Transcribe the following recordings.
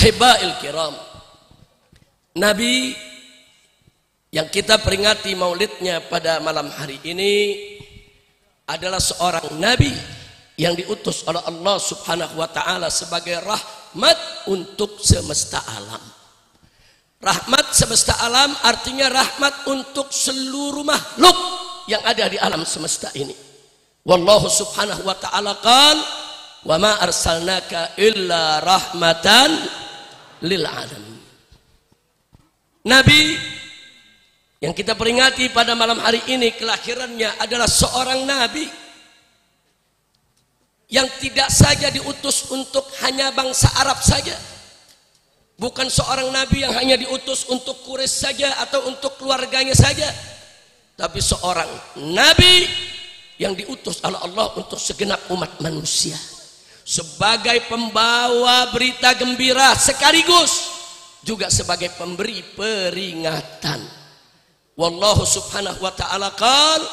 Ahibba'il kiram, Nabi yang kita peringati maulidnya pada malam hari ini adalah seorang Nabi yang diutus oleh Allah Subhanahu wa ta'ala sebagai rahmat untuk semesta alam. Rahmat semesta alam artinya rahmat untuk seluruh makhluk yang ada di alam semesta ini. Wallahu subhanahu wa ta'ala qala wa ma arsalnaka illa rahmatan lil alamin. Nabi yang kita peringati pada malam hari ini kelahirannya adalah seorang nabi yang tidak saja diutus untuk hanya bangsa Arab saja. Bukan seorang nabi yang hanya diutus untuk Quraisy saja atau untuk keluarganya saja. Tapi seorang nabi yang diutus oleh Allah untuk segenap umat manusia. Sebagai pembawa berita gembira sekaligus juga sebagai pemberi peringatan. Wallahu subhanahu wa ta'ala qala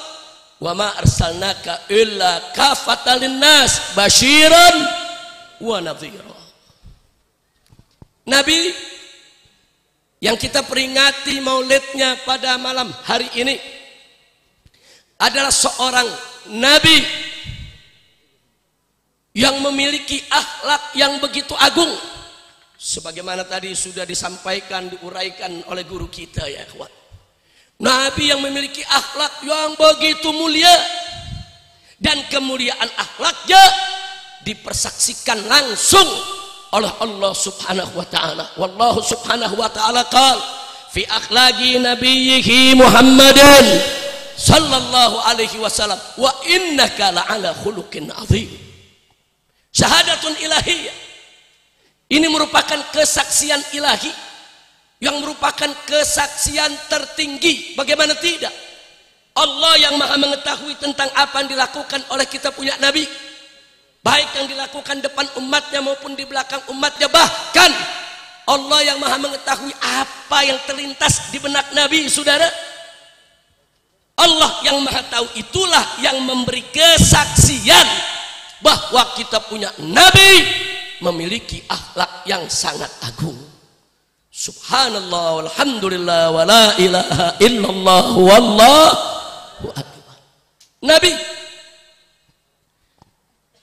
wa ma arsalnaka illa kafatan linnas basyiran wa nadhira. Nabi yang kita peringati maulidnya pada malam hari ini adalah seorang nabi yang memiliki akhlak yang begitu agung. Sebagaimana tadi sudah disampaikan, diuraikan oleh guru kita ya kawan. Nabi yang memiliki akhlak yang begitu mulia. Dan kemuliaan akhlaknya dipersaksikan langsung oleh Allah subhanahu wa ta'ala. Wallahu subhanahu wa ta'ala qala fi akhlaqi nabiyhi Muhammadin sallallahu alaihi wasallam wa innaka la'ala khuluqin azim. Syahadatun ilahiyah. Ini merupakan kesaksian ilahi yang merupakan kesaksian tertinggi. Bagaimana tidak? Allah yang maha mengetahui tentang apa yang dilakukan oleh kita punya Nabi, baik yang dilakukan depan umatnya maupun di belakang umatnya. Bahkan Allah yang maha mengetahui apa yang terlintas di benak Nabi, saudara. Allah yang maha tahu itulah yang memberi kesaksian bahwa kita punya Nabi memiliki akhlak yang sangat agung. Subhanallah walhamdulillah wa la ilaha illallah wallahu akbar. Nabi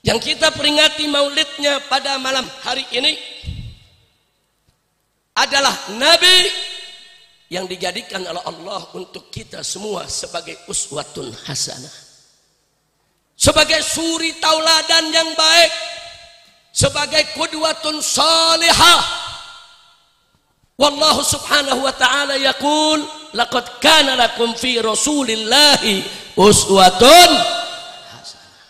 yang kita peringati maulidnya pada malam hari ini adalah Nabi yang dijadikan oleh Allah untuk kita semua sebagai uswatun hasanah, sebagai suri tauladan yang baik, sebagai qudwatun salihah. Wallahu subhanahu wa ta'ala yaqul laqad kana lakum fi rasulillahi uswatun hasanah.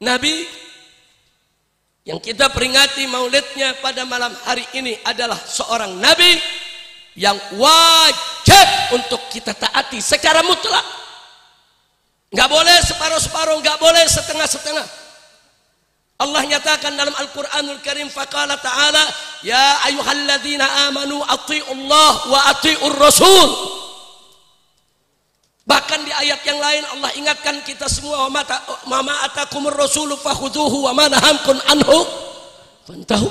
Nabi yang kita peringati maulidnya pada malam hari ini adalah seorang nabi yang wajib untuk kita taati secara mutlak. Enggak boleh separuh-separuh, enggak boleh setengah-setengah. Allah nyatakan dalam Al-Quranul Karim, faqala ta'ala ya ayyuhalladzina amanu athi'ullah wa athi'ur rasul. Bahkan di ayat yang lain Allah ingatkan kita semua, wa ma atakumur rasulu fakhudhuhu wa ma nahamkum anhu fantahu.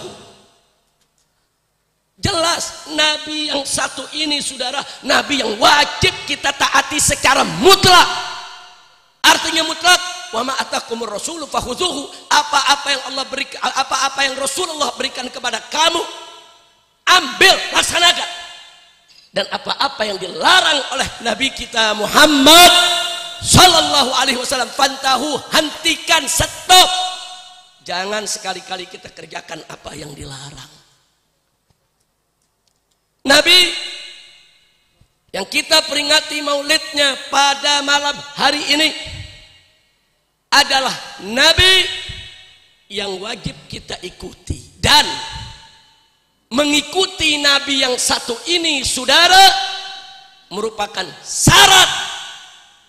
Jelas Nabi yang satu ini saudara, Nabi yang wajib kita taati secara mutlak. Artinya mutlak, wa ma atakumur rasulu fakhudhuhu, apa-apa yang Allah berikan, apa-apa yang Rasulullah berikan kepada kamu, ambil, laksanakan. Dan apa-apa yang dilarang oleh Nabi kita Muhammad sallallahu alaihi wasallam, fantahu, hentikan, stop. Jangan sekali-kali kita kerjakan apa yang dilarang. Nabi yang kita peringati maulidnya pada malam hari ini adalah Nabi yang wajib kita ikuti. Dan mengikuti Nabi yang satu ini saudara merupakan syarat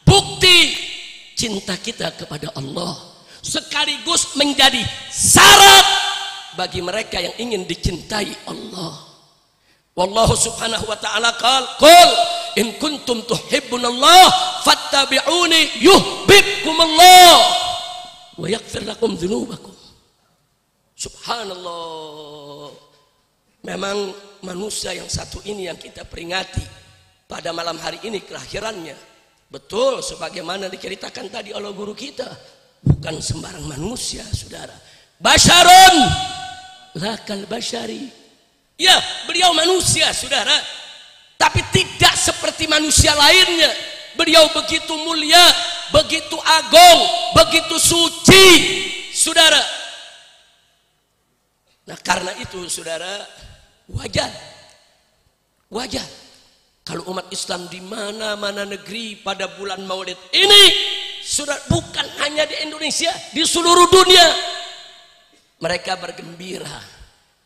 bukti cinta kita kepada Allah, sekaligus menjadi syarat bagi mereka yang ingin dicintai Allah. Wallahu subhanahu wa ta'ala qul in kuntum tuhibbunallah fattabi'uni yuhibbukumullah wa yaghfir lakum dzunubakum. Subhanallah. Memang manusia yang satu ini yang kita peringati pada malam hari ini kelahirannya. Betul sebagaimana diceritakan tadi oleh guru kita, bukan sembarang manusia, saudara. Basyarun lakal basyari. Ya, beliau manusia, saudara. Tapi tidak seperti manusia lainnya. Beliau begitu mulia, begitu agung, begitu suci, saudara. Nah, karena itu, saudara, wajar kalau umat Islam di mana-mana negeri pada bulan Maulid ini, sudah bukan hanya di Indonesia, di seluruh dunia mereka bergembira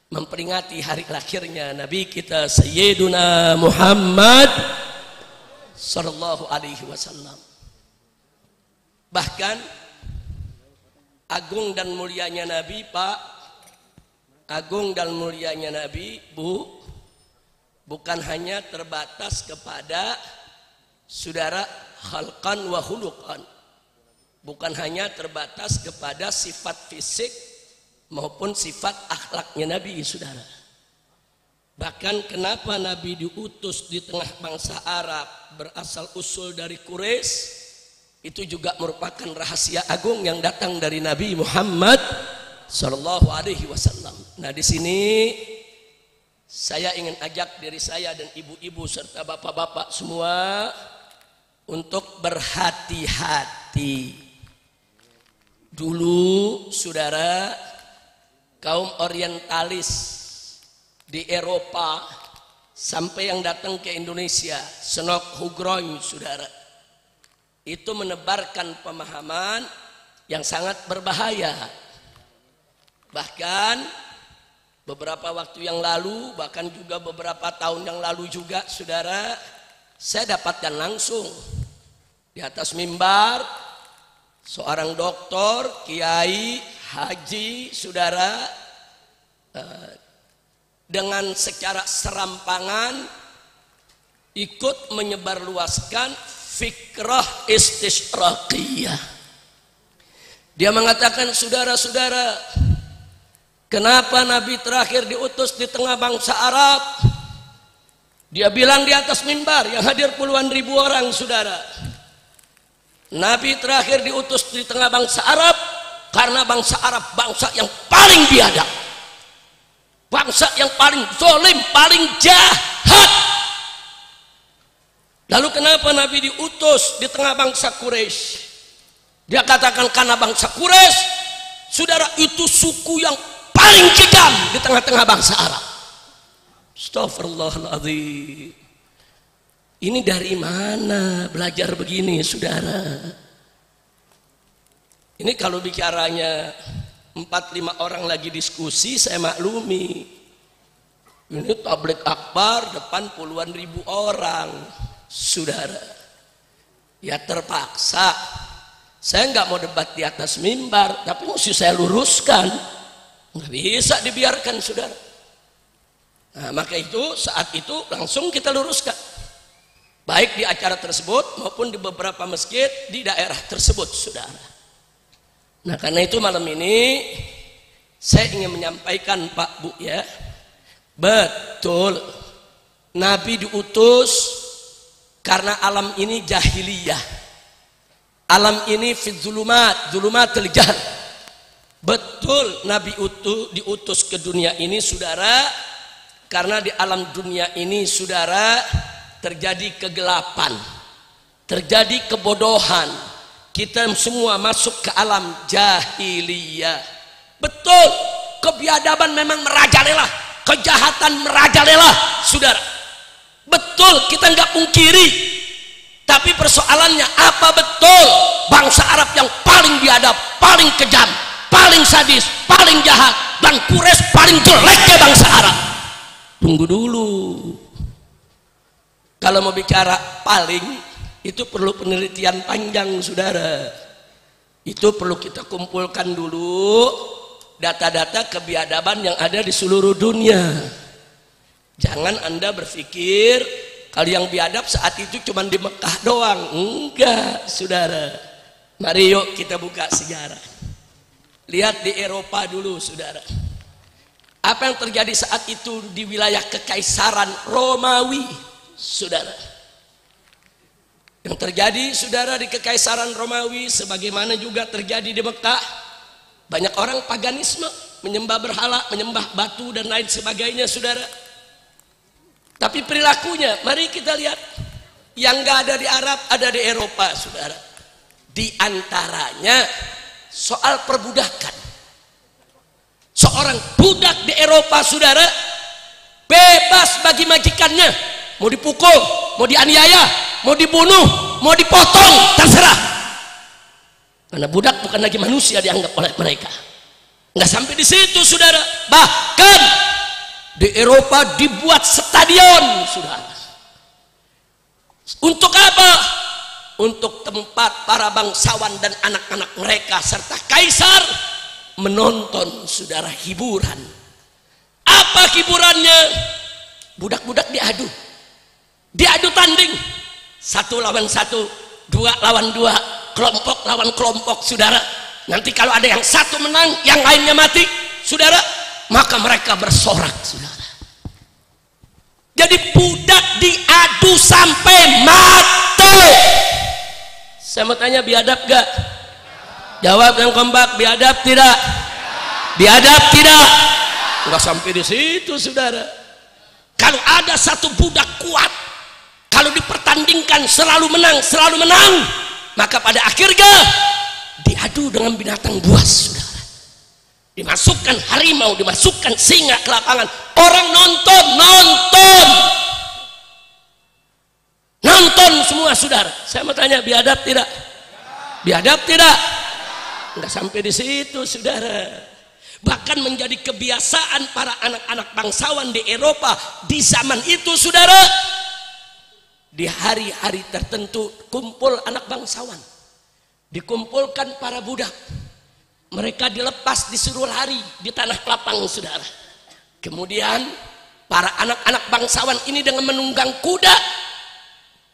memperingati hari lahirnya Nabi kita Sayyiduna Muhammad sallallahu alaihi wasallam. Bahkan agung dan mulianya Nabi, Pak, agung dan mulianya Nabi, Bu, bukan hanya terbatas kepada saudara khalqan wa huluqan, bukan hanya terbatas kepada sifat fisik maupun sifat akhlaknya Nabi, saudara. Bahkan kenapa Nabi diutus di tengah bangsa Arab berasal usul dari Quraisy, itu juga merupakan rahasia agung yang datang dari Nabi Muhammad sallallahu alaihi wasallam. Nah, di sini saya ingin ajak diri saya dan ibu-ibu serta bapak-bapak semua untuk berhati-hati. Dulu, saudara, kaum orientalis di Eropa sampai yang datang ke Indonesia, Senok Hugroin, saudara, itu menebarkan pemahaman yang sangat berbahaya. Bahkan beberapa waktu yang lalu, bahkan juga beberapa tahun yang lalu juga, saudara, saya dapatkan langsung di atas mimbar seorang doktor, kiai, haji, saudara, dengan secara serampangan ikut menyebarluaskan fikrah istisyraqiyah. Dia mengatakan, saudara-saudara, kenapa Nabi terakhir diutus di tengah bangsa Arab? Dia bilang di atas mimbar yang hadir puluhan ribu orang, saudara, Nabi terakhir diutus di tengah bangsa Arab karena bangsa Arab bangsa yang paling biadab, bangsa yang paling zalim, paling jahat. Lalu kenapa Nabi diutus di tengah bangsa Quraisy? Dia katakan karena bangsa Quraisy, saudara, itu suku yang paling kejam di tengah-tengah bangsa Arab. Astagfirullahaladzim. Ini dari mana belajar begini, saudara? Ini kalau bicaranya 4-5 orang lagi diskusi, saya maklumi. Ini tabligh akbar depan puluhan ribu orang, saudara. Ya terpaksa. Saya nggak mau debat di atas mimbar, tapi mesti saya luruskan. Nggak bisa dibiarkan, saudara. Nah, maka itu saat itu langsung kita luruskan, baik di acara tersebut maupun di beberapa masjid di daerah tersebut, saudara. Nah, karena itu malam ini saya ingin menyampaikan, Pak, Bu, ya, betul Nabi diutus karena alam ini jahiliyah, alam ini fi dzulumatil jahl. Betul Nabi diutus ke dunia ini, saudara, karena di alam dunia ini, saudara, terjadi kegelapan, terjadi kebodohan. Kita semua masuk ke alam jahiliyah. Betul, kebiadaban memang merajalela, kejahatan merajalela, saudara. Betul, kita nggak pungkiri. Tapi persoalannya apa? Betul, bangsa Arab yang paling biadab, paling kejam, paling sadis, paling jahat, dan Quraisy paling jeleknya bangsa Arab. Tunggu dulu. Kalau mau bicara paling, itu perlu penelitian panjang, saudara. Itu perlu kita kumpulkan dulu data-data kebiadaban yang ada di seluruh dunia. Jangan Anda berpikir kalau yang biadab saat itu cuma di Mekah doang. Enggak, saudara. Mari yuk kita buka sejarah. Lihat di Eropa dulu, saudara. Apa yang terjadi saat itu di wilayah Kekaisaran Romawi, saudara? Yang terjadi, saudara, di Kekaisaran Romawi, sebagaimana juga terjadi di Mekah, banyak orang paganisme, menyembah berhala, menyembah batu dan lain sebagainya, saudara. Tapi perilakunya, mari kita lihat, yang gak ada di Arab, ada di Eropa, saudara. Di antaranya soal perbudakan. Seorang budak di Eropa, saudara, bebas bagi majikannya, mau dipukul, mau dianiaya, mau dibunuh, mau dipotong, terserah. Karena budak bukan lagi manusia dianggap oleh mereka. Nggak sampai di situ, saudara. Bahkan di Eropa dibuat stadion, saudara. Untuk apa? Untuk tempat para bangsawan dan anak-anak mereka serta kaisar menonton, saudara, hiburan. Apa hiburannya? Budak-budak diadu tanding, 1 lawan 1, 2 lawan 2, kelompok lawan kelompok, saudara. Nanti kalau ada yang satu menang, yang lainnya mati, saudara, maka mereka bersorak, saudara. Jadi budak diadu sampai mati. Saya mau tanya, biadab gak? Jawab yang kompak, biadab tidak? Biadab tidak? Enggak sampai di situ, saudara. Kalau ada satu budak kuat, kalau dipertandingkan selalu menang, maka pada akhirnya diadu dengan binatang buas, saudara. Dimasukkan harimau, dimasukkan singa ke lapangan, orang nonton semua, saudara. Saya mau tanya, biadab tidak? Biadab tidak? Nggak sampai di situ, saudara. Bahkan menjadi kebiasaan para anak-anak bangsawan di Eropa di zaman itu, saudara. Di hari-hari tertentu kumpul anak bangsawan, dikumpulkan para budak, mereka dilepas disuruh lari di tanah lapang, saudara. Kemudian para anak-anak bangsawan ini dengan menunggang kuda,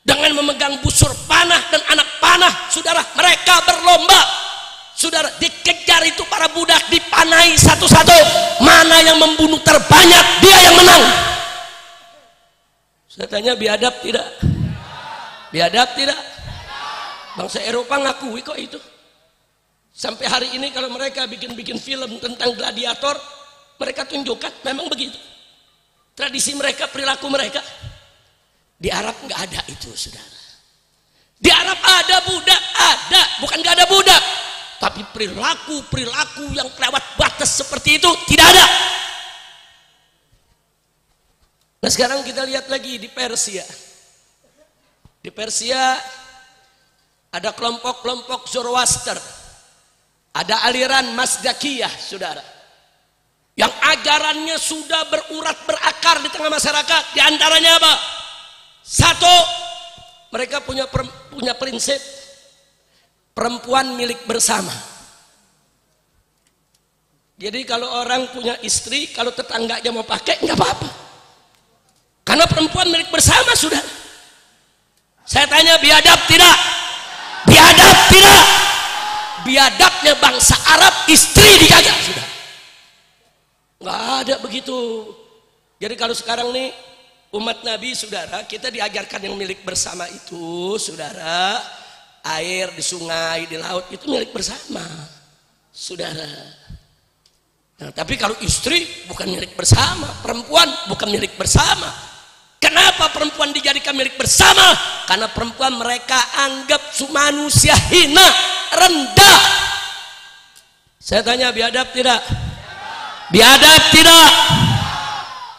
dengan memegang busur panah dan anak panah, saudara, mereka berlomba. Saudara, dikejar itu para budak, dipanai satu-satu, mana yang membunuh terbanyak, dia yang menang. Saya tanya, biadab tidak? Biadab tidak? Bangsa Eropa ngakui kok itu. Sampai hari ini kalau mereka bikin film tentang gladiator, mereka tunjukkan memang begitu. Tradisi mereka, perilaku mereka. Di Arab nggak ada itu, saudara. Di Arab ada budak, ada, bukan nggak ada budak. Tapi perilaku yang kelewat batas seperti itu tidak ada. Nah, sekarang kita lihat lagi di Persia. Di Persia ada kelompok-kelompok Zoroaster, ada aliran Mazdakiyah, saudara, yang ajarannya sudah berurat berakar di tengah masyarakat. Di antaranya apa? Satu, mereka punya prinsip perempuan milik bersama. Jadi kalau orang punya istri, kalau tetangganya mau pakai nggak apa-apa, karena perempuan milik bersama, sudah. Saya tanya, biadab tidak? Biadab tidak? Biadabnya bangsa Arab, istri dijaga, sudah. Nggak ada begitu. Jadi kalau sekarang nih umat Nabi, saudara, kita diajarkan yang milik bersama itu, saudara. Air di sungai, di laut itu milik bersama, saudara. Nah, tapi kalau istri bukan milik bersama, perempuan bukan milik bersama. Kenapa perempuan dijadikan milik bersama? Karena perempuan mereka anggap manusia hina, rendah. Saya tanya, biadab tidak? Biadab tidak?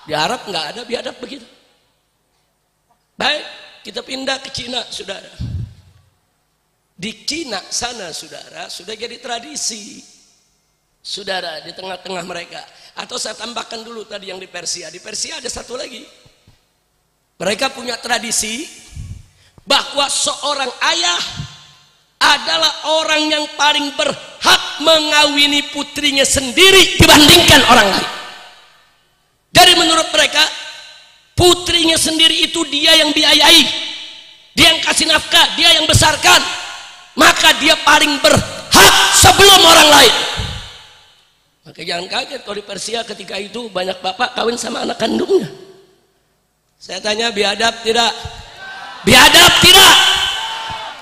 Di Arab nggak ada biadab begitu. Baik, kita pindah ke Cina, saudara. Di Cina sana, saudara, sudah jadi tradisi, saudara, di tengah-tengah mereka. Atau saya tambahkan dulu tadi yang di Persia. Di Persia ada satu lagi. Mereka punya tradisi bahwa seorang ayah adalah orang yang paling berhak mengawini putrinya sendiri dibandingkan orang lain. Jadi menurut mereka, putrinya sendiri itu dia yang biayai, dia yang kasih nafkah, dia yang besarkan. Maka dia paling berhak sebelum orang lain. Maka jangan kaget kalau di Persia ketika itu banyak bapak kawin sama anak kandungnya. Saya tanya, biadab tidak? Biadab tidak?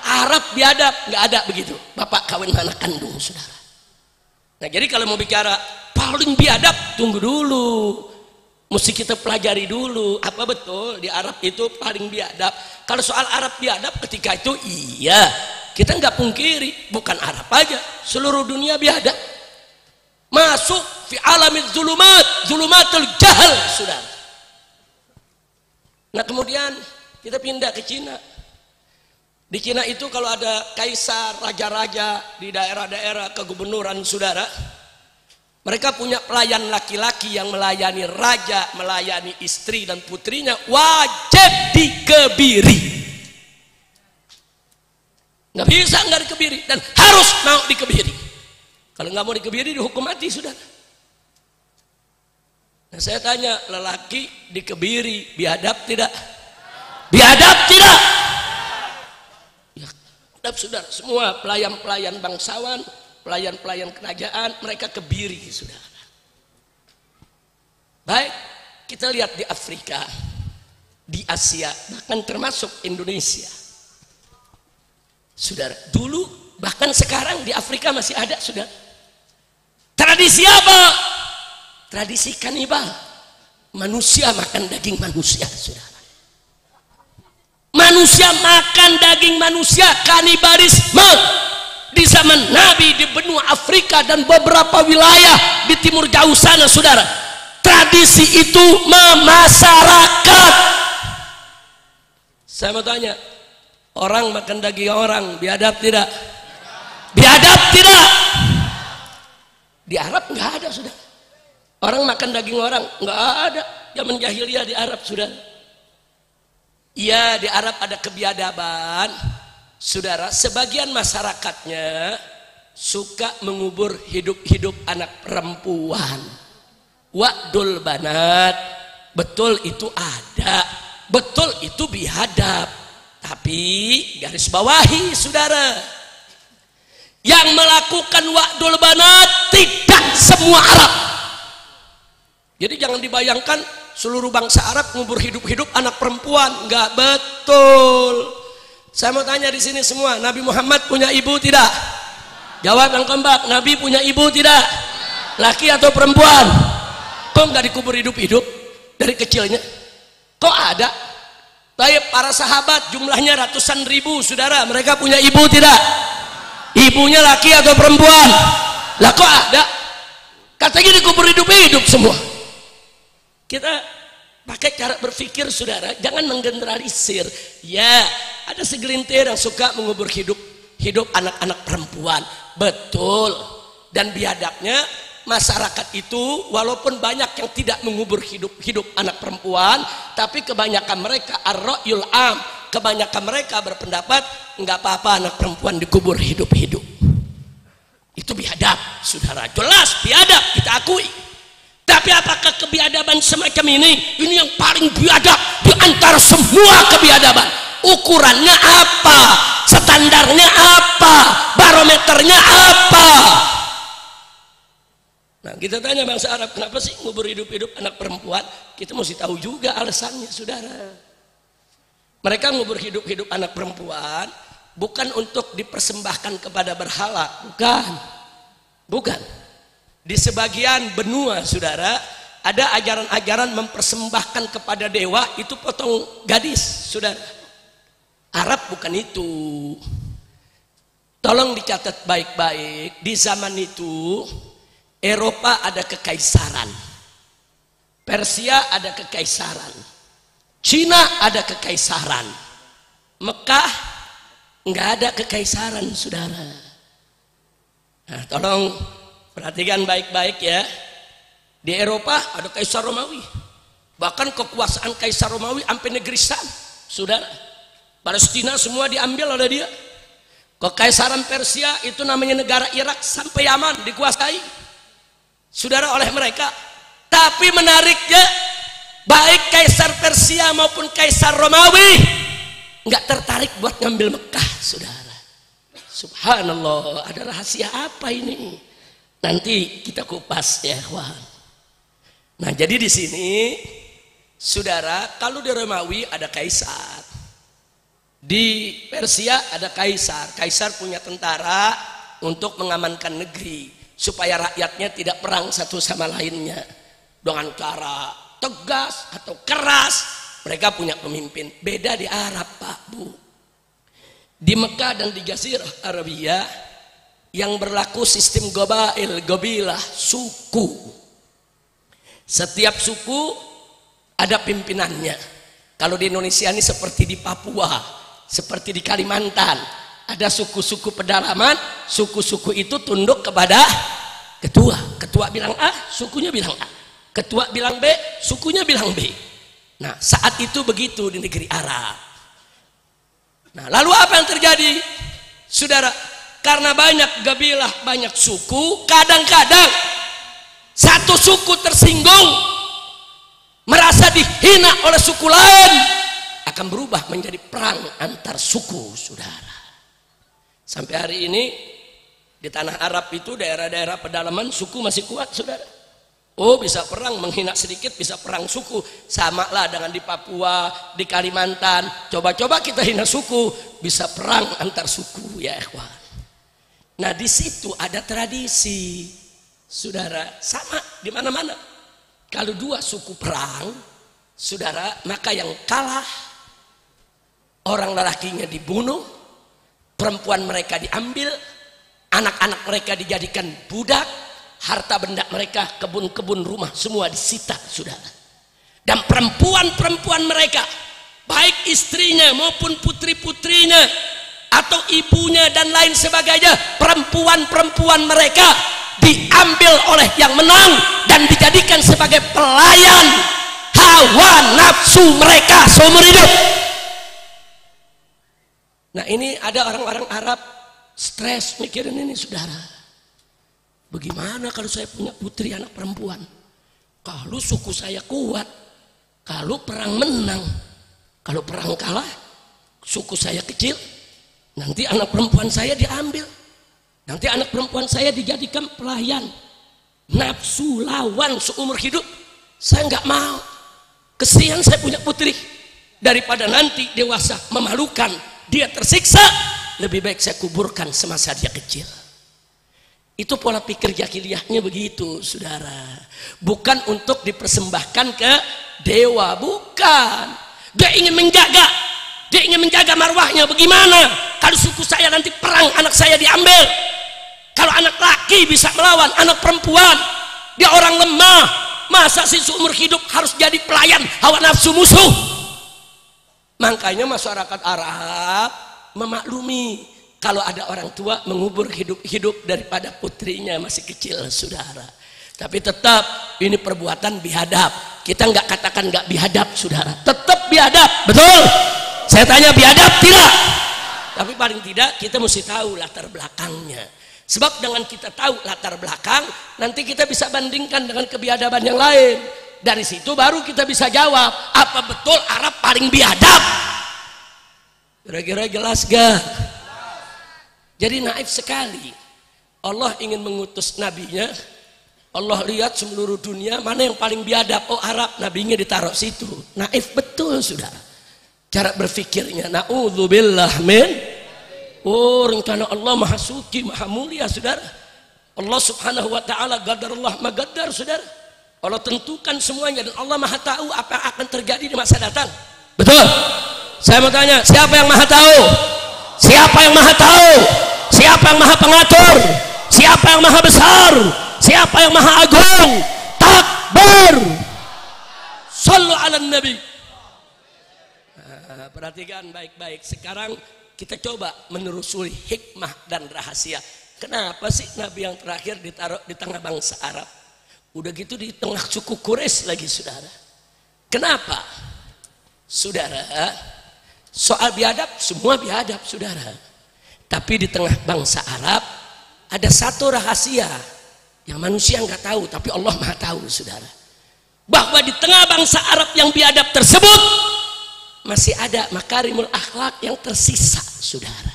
Arab biadab, nggak ada begitu. Bapak kawin sama anak kandung, saudara. Nah, jadi kalau mau bicara paling biadab, tunggu dulu. Mesti kita pelajari dulu, apa betul di Arab itu paling biadab. Kalau soal Arab biadab ketika itu, iya, kita nggak pungkiri, bukan Arab aja, seluruh dunia biadab. Masuk fi alamil zulumatul jahal, saudara. Nah, kemudian kita pindah ke Cina. Di Cina itu kalau ada kaisar, raja-raja di daerah-daerah kegubernuran, saudara, mereka punya pelayan laki-laki yang melayani raja, melayani istri dan putrinya, wajib dikebiri. Nggak bisa nggak dikebiri, dan harus mau dikebiri. Kalau nggak mau dikebiri dihukum mati, sudah. Nah, saya tanya, lelaki dikebiri biadab tidak? Biadab tidak? Ya, biadab, saudara. Semua pelayan-pelayan bangsawan, pelayan-pelayan kerajaan, mereka kebiri, saudara. Baik, kita lihat di Afrika, di Asia, bahkan termasuk Indonesia, saudara. Dulu bahkan sekarang di Afrika masih ada, saudara. Tradisi apa? Tradisi kanibal. Manusia makan daging manusia, saudara. Manusia makan daging manusia, kanibalisme. Di zaman Nabi di benua Afrika dan beberapa wilayah di timur jauh sana, saudara. Tradisi itu memasyarakat. Saya mau tanya, orang makan daging orang biadab tidak? Biadab tidak? Di Arab nggak ada, sudah. Orang makan daging orang nggak ada. Zaman jahiliyah di Arab, sudah. Iya, di Arab ada kebiadaban, saudara. Sebagian masyarakatnya suka mengubur hidup-hidup anak perempuan. Wa'dul banat, betul itu ada, betul itu biadab. Tapi garis bawahi, saudara, yang melakukan wa'dul banat tidak semua Arab. Jadi jangan dibayangkan seluruh bangsa Arab ngubur hidup-hidup anak perempuan, nggak betul. Saya mau tanya di sini semua, Nabi Muhammad punya ibu tidak? Jawab yang kompak, Nabi punya ibu tidak? Laki atau perempuan? Kok nggak dikubur hidup-hidup dari kecilnya? Kok ada? Tapi para sahabat jumlahnya ratusan ribu, saudara, mereka punya ibu tidak? Ibunya laki atau perempuan? Lah kok ada? Katanya dikubur hidup-hidup semua. Kita pakai cara berpikir, saudara, jangan menggeneralisir. Ya, ada segelintir yang suka mengubur hidup anak-anak perempuan, betul. Dan biadabnya masyarakat itu walaupun banyak yang tidak mengubur hidup anak perempuan, tapi kebanyakan mereka ar-ra'yul am, kebanyakan mereka berpendapat nggak apa-apa anak perempuan dikubur hidup-hidup. Itu biadab, saudara, jelas biadab, kita akui. Tapi apakah kebiadaban semacam ini yang paling biadab di antara semua kebiadaban? Ukurannya apa? Standarnya apa? Barometernya apa? Nah, kita tanya bangsa Arab, kenapa sih ngubur hidup-hidup anak perempuan? Kita mesti tahu juga alasannya, saudara. Mereka ngubur hidup-hidup anak perempuan bukan untuk dipersembahkan kepada berhala, bukan. Di sebagian benua, saudara, ada ajaran-ajaran mempersembahkan kepada dewa, itu potong gadis, saudara. Arab bukan itu. Tolong dicatat baik-baik, di zaman itu Eropa ada kekaisaran, Persia ada kekaisaran, Cina ada kekaisaran, Mekah nggak ada kekaisaran, saudara. Nah, tolong perhatikan baik-baik ya. Di Eropa ada Kaisar Romawi, bahkan kekuasaan Kaisar Romawi sampai negeri Sam, saudara. Palestina semua diambil oleh dia. Kekaisaran Persia itu namanya negara Irak sampai Yaman dikuasai, saudara, oleh mereka. Tapi menariknya, baik Kaisar Persia maupun Kaisar Romawi nggak tertarik buat ngambil Mekah, saudara. Subhanallah, ada rahasia apa ini? Nanti kita kupas ya, kawan. Nah, jadi di sini saudara, kalau di Romawi ada kaisar. Di Persia ada kaisar. Kaisar punya tentara untuk mengamankan negeri supaya rakyatnya tidak perang satu sama lainnya dengan cara tegas atau keras. Mereka punya pemimpin. Beda di Arab, Pak, Bu. Di Mekah dan di Jazirah Arabia yang berlaku sistem gobilah, suku. Setiap suku ada pimpinannya. Kalau di Indonesia ini seperti di Papua, seperti di Kalimantan, ada suku-suku pedalaman. Suku-suku itu tunduk kepada ketua. Ketua bilang A, sukunya bilang A. Ketua bilang B, sukunya bilang B. Nah, saat itu begitu di negeri Arab. Nah, lalu apa yang terjadi? Saudara, karena banyak gabilah, banyak suku, kadang-kadang satu suku tersinggung, merasa dihina oleh suku lain, akan berubah menjadi perang antar suku, saudara. Sampai hari ini di tanah Arab itu, daerah-daerah pedalaman, suku masih kuat, saudara. Oh, bisa perang, menghina sedikit bisa perang suku. Sama lah dengan di Papua, di Kalimantan. Coba-coba kita hina suku, bisa perang antar suku, ya ikhwan. Nah, di situ ada tradisi, saudara, sama di mana-mana. Kalau dua suku perang, saudara, maka yang kalah orang lelakinya dibunuh, perempuan mereka diambil, anak-anak mereka dijadikan budak, harta benda mereka, kebun-kebun rumah semua disita, saudara. Dan perempuan-perempuan mereka, baik istrinya maupun putri-putrinya atau ibunya dan lain sebagainya, perempuan-perempuan mereka diambil oleh yang menang dan dijadikan sebagai pelayan hawa nafsu mereka seumur hidup. Nah, ini ada orang-orang Arab stres mikirin ini, saudara. Bagaimana kalau saya punya putri anak perempuan? Kalau suku saya kuat, kalau perang menang, kalau perang kalah, suku saya kecil, nanti anak perempuan saya diambil, nanti anak perempuan saya dijadikan pelayan, nafsu lawan seumur hidup. Saya nggak mau. Kesian saya punya putri, daripada nanti dewasa memalukan, dia tersiksa, lebih baik saya kuburkan semasa dia kecil. Itu pola pikir jahiliyahnya begitu, saudara. Bukan untuk dipersembahkan ke dewa, bukan. Dia ingin menjaga marwahnya. Bagaimana kalau suku saya nanti perang, anak saya diambil? Kalau anak laki bisa melawan anak perempuan, dia orang lemah. Masa sih seumur hidup harus jadi pelayan hawa nafsu musuh? Makanya masyarakat Arab memaklumi kalau ada orang tua mengubur hidup-hidup daripada putrinya masih kecil, saudara. Tapi tetap ini perbuatan biadab. Kita nggak katakan nggak biadab, saudara. Tetap biadab, betul? Saya tanya biadab tidak? Tapi paling tidak kita mesti tahu latar belakangnya. Sebab dengan kita tahu latar belakang, nanti kita bisa bandingkan dengan kebiadaban yang lain. Dari situ baru kita bisa jawab, apa betul Arab paling biadab? Kira-kira jelas gak? Jadi naif sekali. Allah ingin mengutus nabinya. Allah lihat seluruh dunia mana yang paling biadab. Oh, Arab, nabinya ditaruh situ. Naif betul, saudara. Cara berfikirnya. Na'udzubillah min. Oh, rencana Allah maha suci, maha mulia, saudara. Allah subhanahu wa ta'ala gadarullah magadar, saudara. Allah tentukan semuanya dan Allah maha tahu apa yang akan terjadi di masa datang. Betul? Saya mau tanya, siapa yang maha tahu? Siapa yang maha tahu? Siapa yang maha pengatur? Siapa yang maha besar? Siapa yang maha agung? Takbir. Sallu ala nabi. Perhatikan baik-baik. Sekarang kita coba menelusuri hikmah dan rahasia. Kenapa sih nabi yang terakhir ditaruh di tengah bangsa Arab? Udah gitu di tengah suku Quraisy lagi, saudara. Kenapa? Saudara, soal biadab, semua biadab, saudara. Tapi di tengah bangsa Arab ada satu rahasia yang manusia nggak tahu, tapi Allah maha tahu, saudara. Bahwa di tengah bangsa Arab yang biadab tersebut masih ada makarimul akhlak yang tersisa, saudara.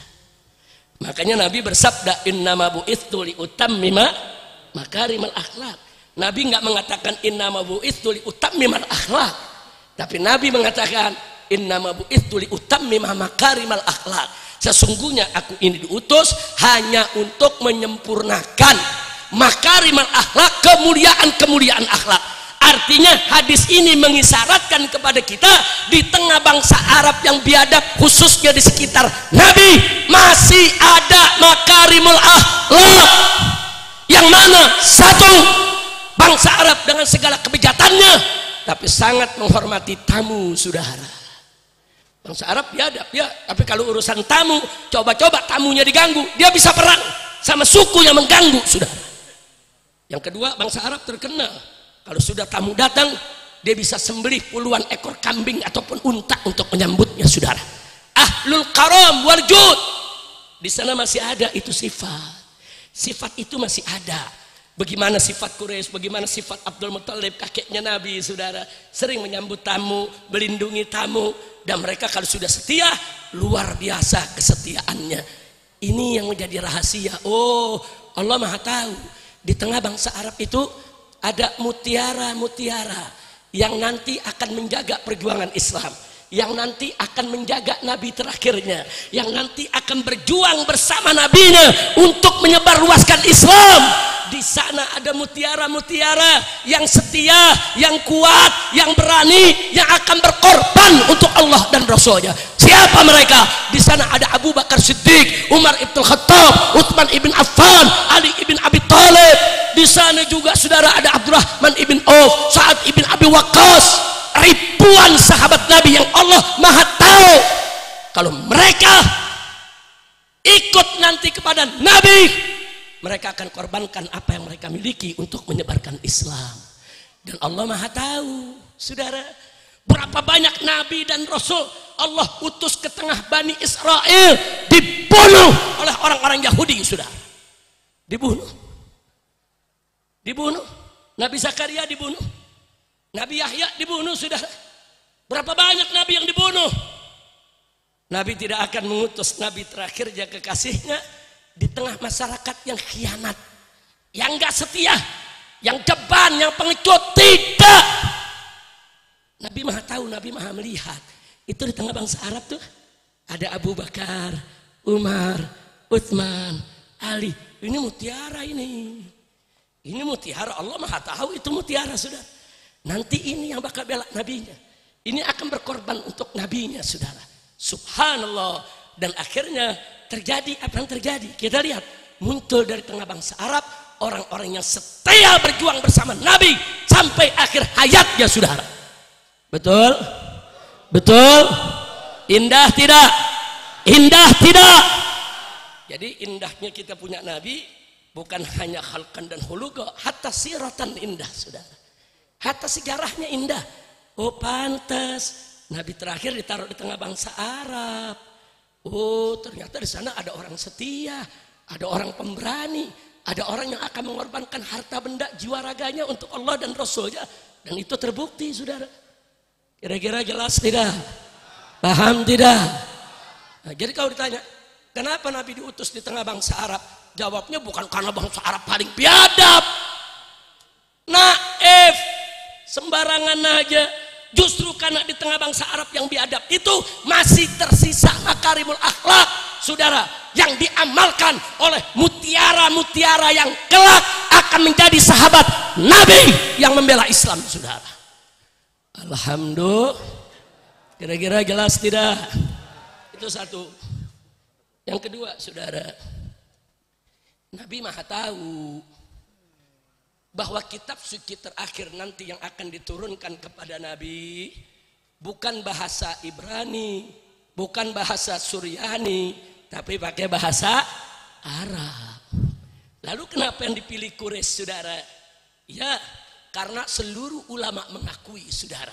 Makanya Nabi bersabda, innama bu'itsu liutammima makarimal akhlak. Nabi nggak mengatakan innama bu'itsu li utammimal akhlak, tapi Nabi mengatakan innama bu'itsu li utammima makarimal akhlak. Sesungguhnya aku ini diutus hanya untuk menyempurnakan makarimal akhlak, kemuliaan akhlak. Artinya hadis ini mengisyaratkan kepada kita di tengah bangsa Arab yang biadab, khususnya di sekitar Nabi, masih ada makarimul akhlak. Yang mana satu, bangsa Arab dengan segala kebijakannya tapi sangat menghormati tamu, saudara. Bangsa Arab biadab ya, tapi kalau urusan tamu, coba-coba tamunya diganggu, dia bisa perang sama suku yang mengganggu, saudara. Yang kedua, bangsa Arab terkenal kalau sudah tamu datang, dia bisa sembelih puluhan ekor kambing ataupun unta untuk menyambutnya, saudara. Ahlul karam wal jud, di sana masih ada itu sifat. Sifat itu masih ada. Bagaimana sifat Quraisy, bagaimana sifat Abdul Muthalib, kakeknya Nabi, saudara, sering menyambut tamu, melindungi tamu, dan mereka kalau sudah setia, luar biasa kesetiaannya. Ini yang menjadi rahasia. Oh, Allah Maha tahu. Di tengah bangsa Arab itu ada mutiara-mutiara yang nanti akan menjaga perjuangan Islam, yang nanti akan menjaga Nabi terakhirnya, yang nanti akan berjuang bersama Nabinya untuk menyebarluaskan Islam. Di sana ada mutiara-mutiara yang setia, yang kuat, yang berani, yang akan berkorban untuk Allah dan Rasulnya. Siapa mereka? Di sana ada Abu Bakar Siddiq, Umar ibn Khattab, Utsman ibn Affan, Ali ibn Abi Thalib. Di sana juga saudara ada Abdurrahman ibn Auf, Sa'ad ibn Abi Waqqas. Ribuan sahabat Nabi yang Allah Maha tahu kalau mereka ikut nanti kepada Nabi, mereka akan korbankan apa yang mereka miliki untuk menyebarkan Islam. Dan Allah Maha tahu, saudara, berapa banyak Nabi dan Rasul Allah utus ke tengah Bani Israel dibunuh oleh orang-orang Yahudi, saudara. Dibunuh. Nabi Zakaria dibunuh, Nabi Yahya dibunuh, saudara. Berapa banyak Nabi yang dibunuh? Nabi tidak akan mengutus Nabi terakhirnya kekasihnya di tengah masyarakat yang khianat, yang gak setia, yang deban, yang pengecut. Tidak. Nabi Maha tahu, Nabi Maha melihat. Itu di tengah bangsa Arab tuh ada Abu Bakar, Umar, Utsman, Ali. Ini mutiara ini. Ini mutiara, Allah Maha tahu itu mutiara, saudara. Nanti ini yang bakal bela nabinya. Ini akan berkorban untuk nabinya, saudara. Subhanallah. Dan akhirnya terjadi apa yang terjadi? Kita lihat, muncul dari tengah bangsa Arab orang-orang yang setia berjuang bersama Nabi sampai akhir hayatnya, saudara. Betul? Betul? Indah tidak? Indah tidak? Jadi indahnya kita punya Nabi bukan hanya khalqan dan khuluqa, hatta siratan indah, saudara. Hatta sejarahnya indah. Oh, pantas Nabi terakhir ditaruh di tengah bangsa Arab. Oh, ternyata di sana ada orang setia, ada orang pemberani, ada orang yang akan mengorbankan harta benda, jiwa raganya untuk Allah dan Rasulnya. Dan itu terbukti, saudara. Kira-kira jelas tidak? Paham tidak? Nah, jadi kalau ditanya, kenapa Nabi diutus di tengah bangsa Arab? Jawabnya bukan karena bangsa Arab paling biadab, naif, sembarangan aja. Justru karena di tengah bangsa Arab yang biadab itu masih tersisa makarimul akhlak, saudara, yang diamalkan oleh mutiara-mutiara yang kelak akan menjadi sahabat Nabi yang membela Islam, saudara. Alhamdulillah. Kira-kira jelas tidak? Itu satu. Yang kedua, saudara, Nabi Maha tahu bahwa kitab suci terakhir nanti yang akan diturunkan kepada Nabi bukan bahasa Ibrani, bukan bahasa Suryani, tapi pakai bahasa Arab. Lalu kenapa yang dipilih Quraisy, saudara? Ya, karena seluruh ulama mengakui, saudara,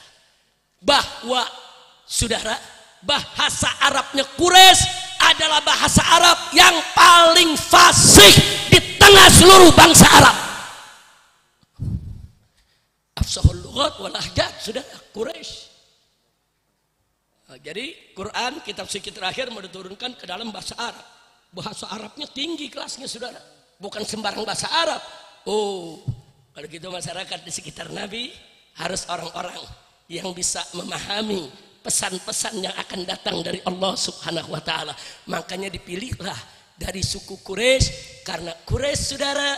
bahwa, saudara, bahasa Arabnya Quraisy adalah bahasa Arab yang paling fasih di tengah seluruh bangsa Arab. Afsahul lughat wal lahjat, saudara, Quraisy. Nah, jadi Quran kitab suci terakhir mau diturunkan ke dalam bahasa Arab. Bahasa Arabnya tinggi kelasnya, saudara. Bukan sembarang bahasa Arab. Oh, kalau gitu masyarakat di sekitar Nabi harus orang-orang yang bisa memahami pesan-pesan yang akan datang dari Allah Subhanahu wa taala. Makanya dipilihlah dari suku Quraisy, karena Quraisy saudara,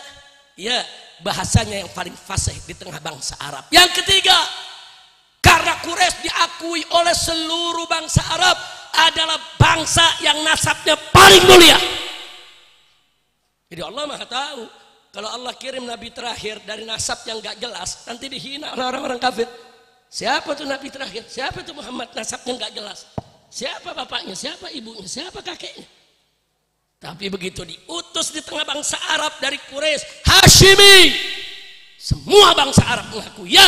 ya, bahasanya yang paling fasih di tengah bangsa Arab. Yang ketiga, karena Quraisy diakui oleh seluruh bangsa Arab adalah bangsa yang nasabnya paling mulia. Jadi Allah Maha tahu, kalau Allah kirim nabi terakhir dari nasab yang gak jelas, nanti dihina oleh orang-orang kafir. Siapa tuh nabi terakhir? Siapa tuh Muhammad, nasabnya gak jelas? Siapa bapaknya? Siapa ibunya? Siapa kakeknya? Tapi begitu diutus di tengah bangsa Arab dari Quraisy, Hashimi, semua bangsa Arab mengaku, ya,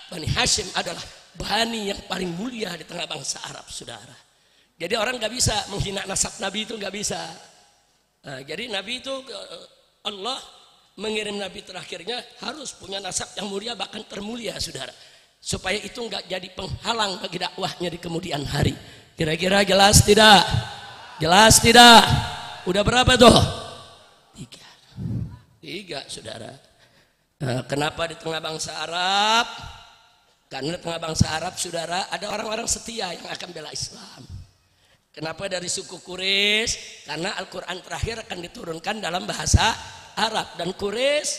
Bani Hashim adalah bani yang paling mulia di tengah bangsa Arab, saudara. Jadi orang gak bisa menghina nasab nabi, itu gak bisa. Nah, jadi nabi itu, Allah mengirim nabi terakhirnya harus punya nasab yang mulia, bahkan termulia, saudara, supaya itu nggak jadi penghalang bagi dakwahnya di kemudian hari. Kira-kira jelas tidak? Jelas tidak? Udah berapa tuh? Tiga, saudara. Nah, kenapa di tengah bangsa Arab? Karena di tengah bangsa Arab, saudara, ada orang-orang setia yang akan bela Islam. Kenapa dari suku Quraisy? Karena Al-Quran terakhir akan diturunkan dalam bahasa Arab, dan Quraisy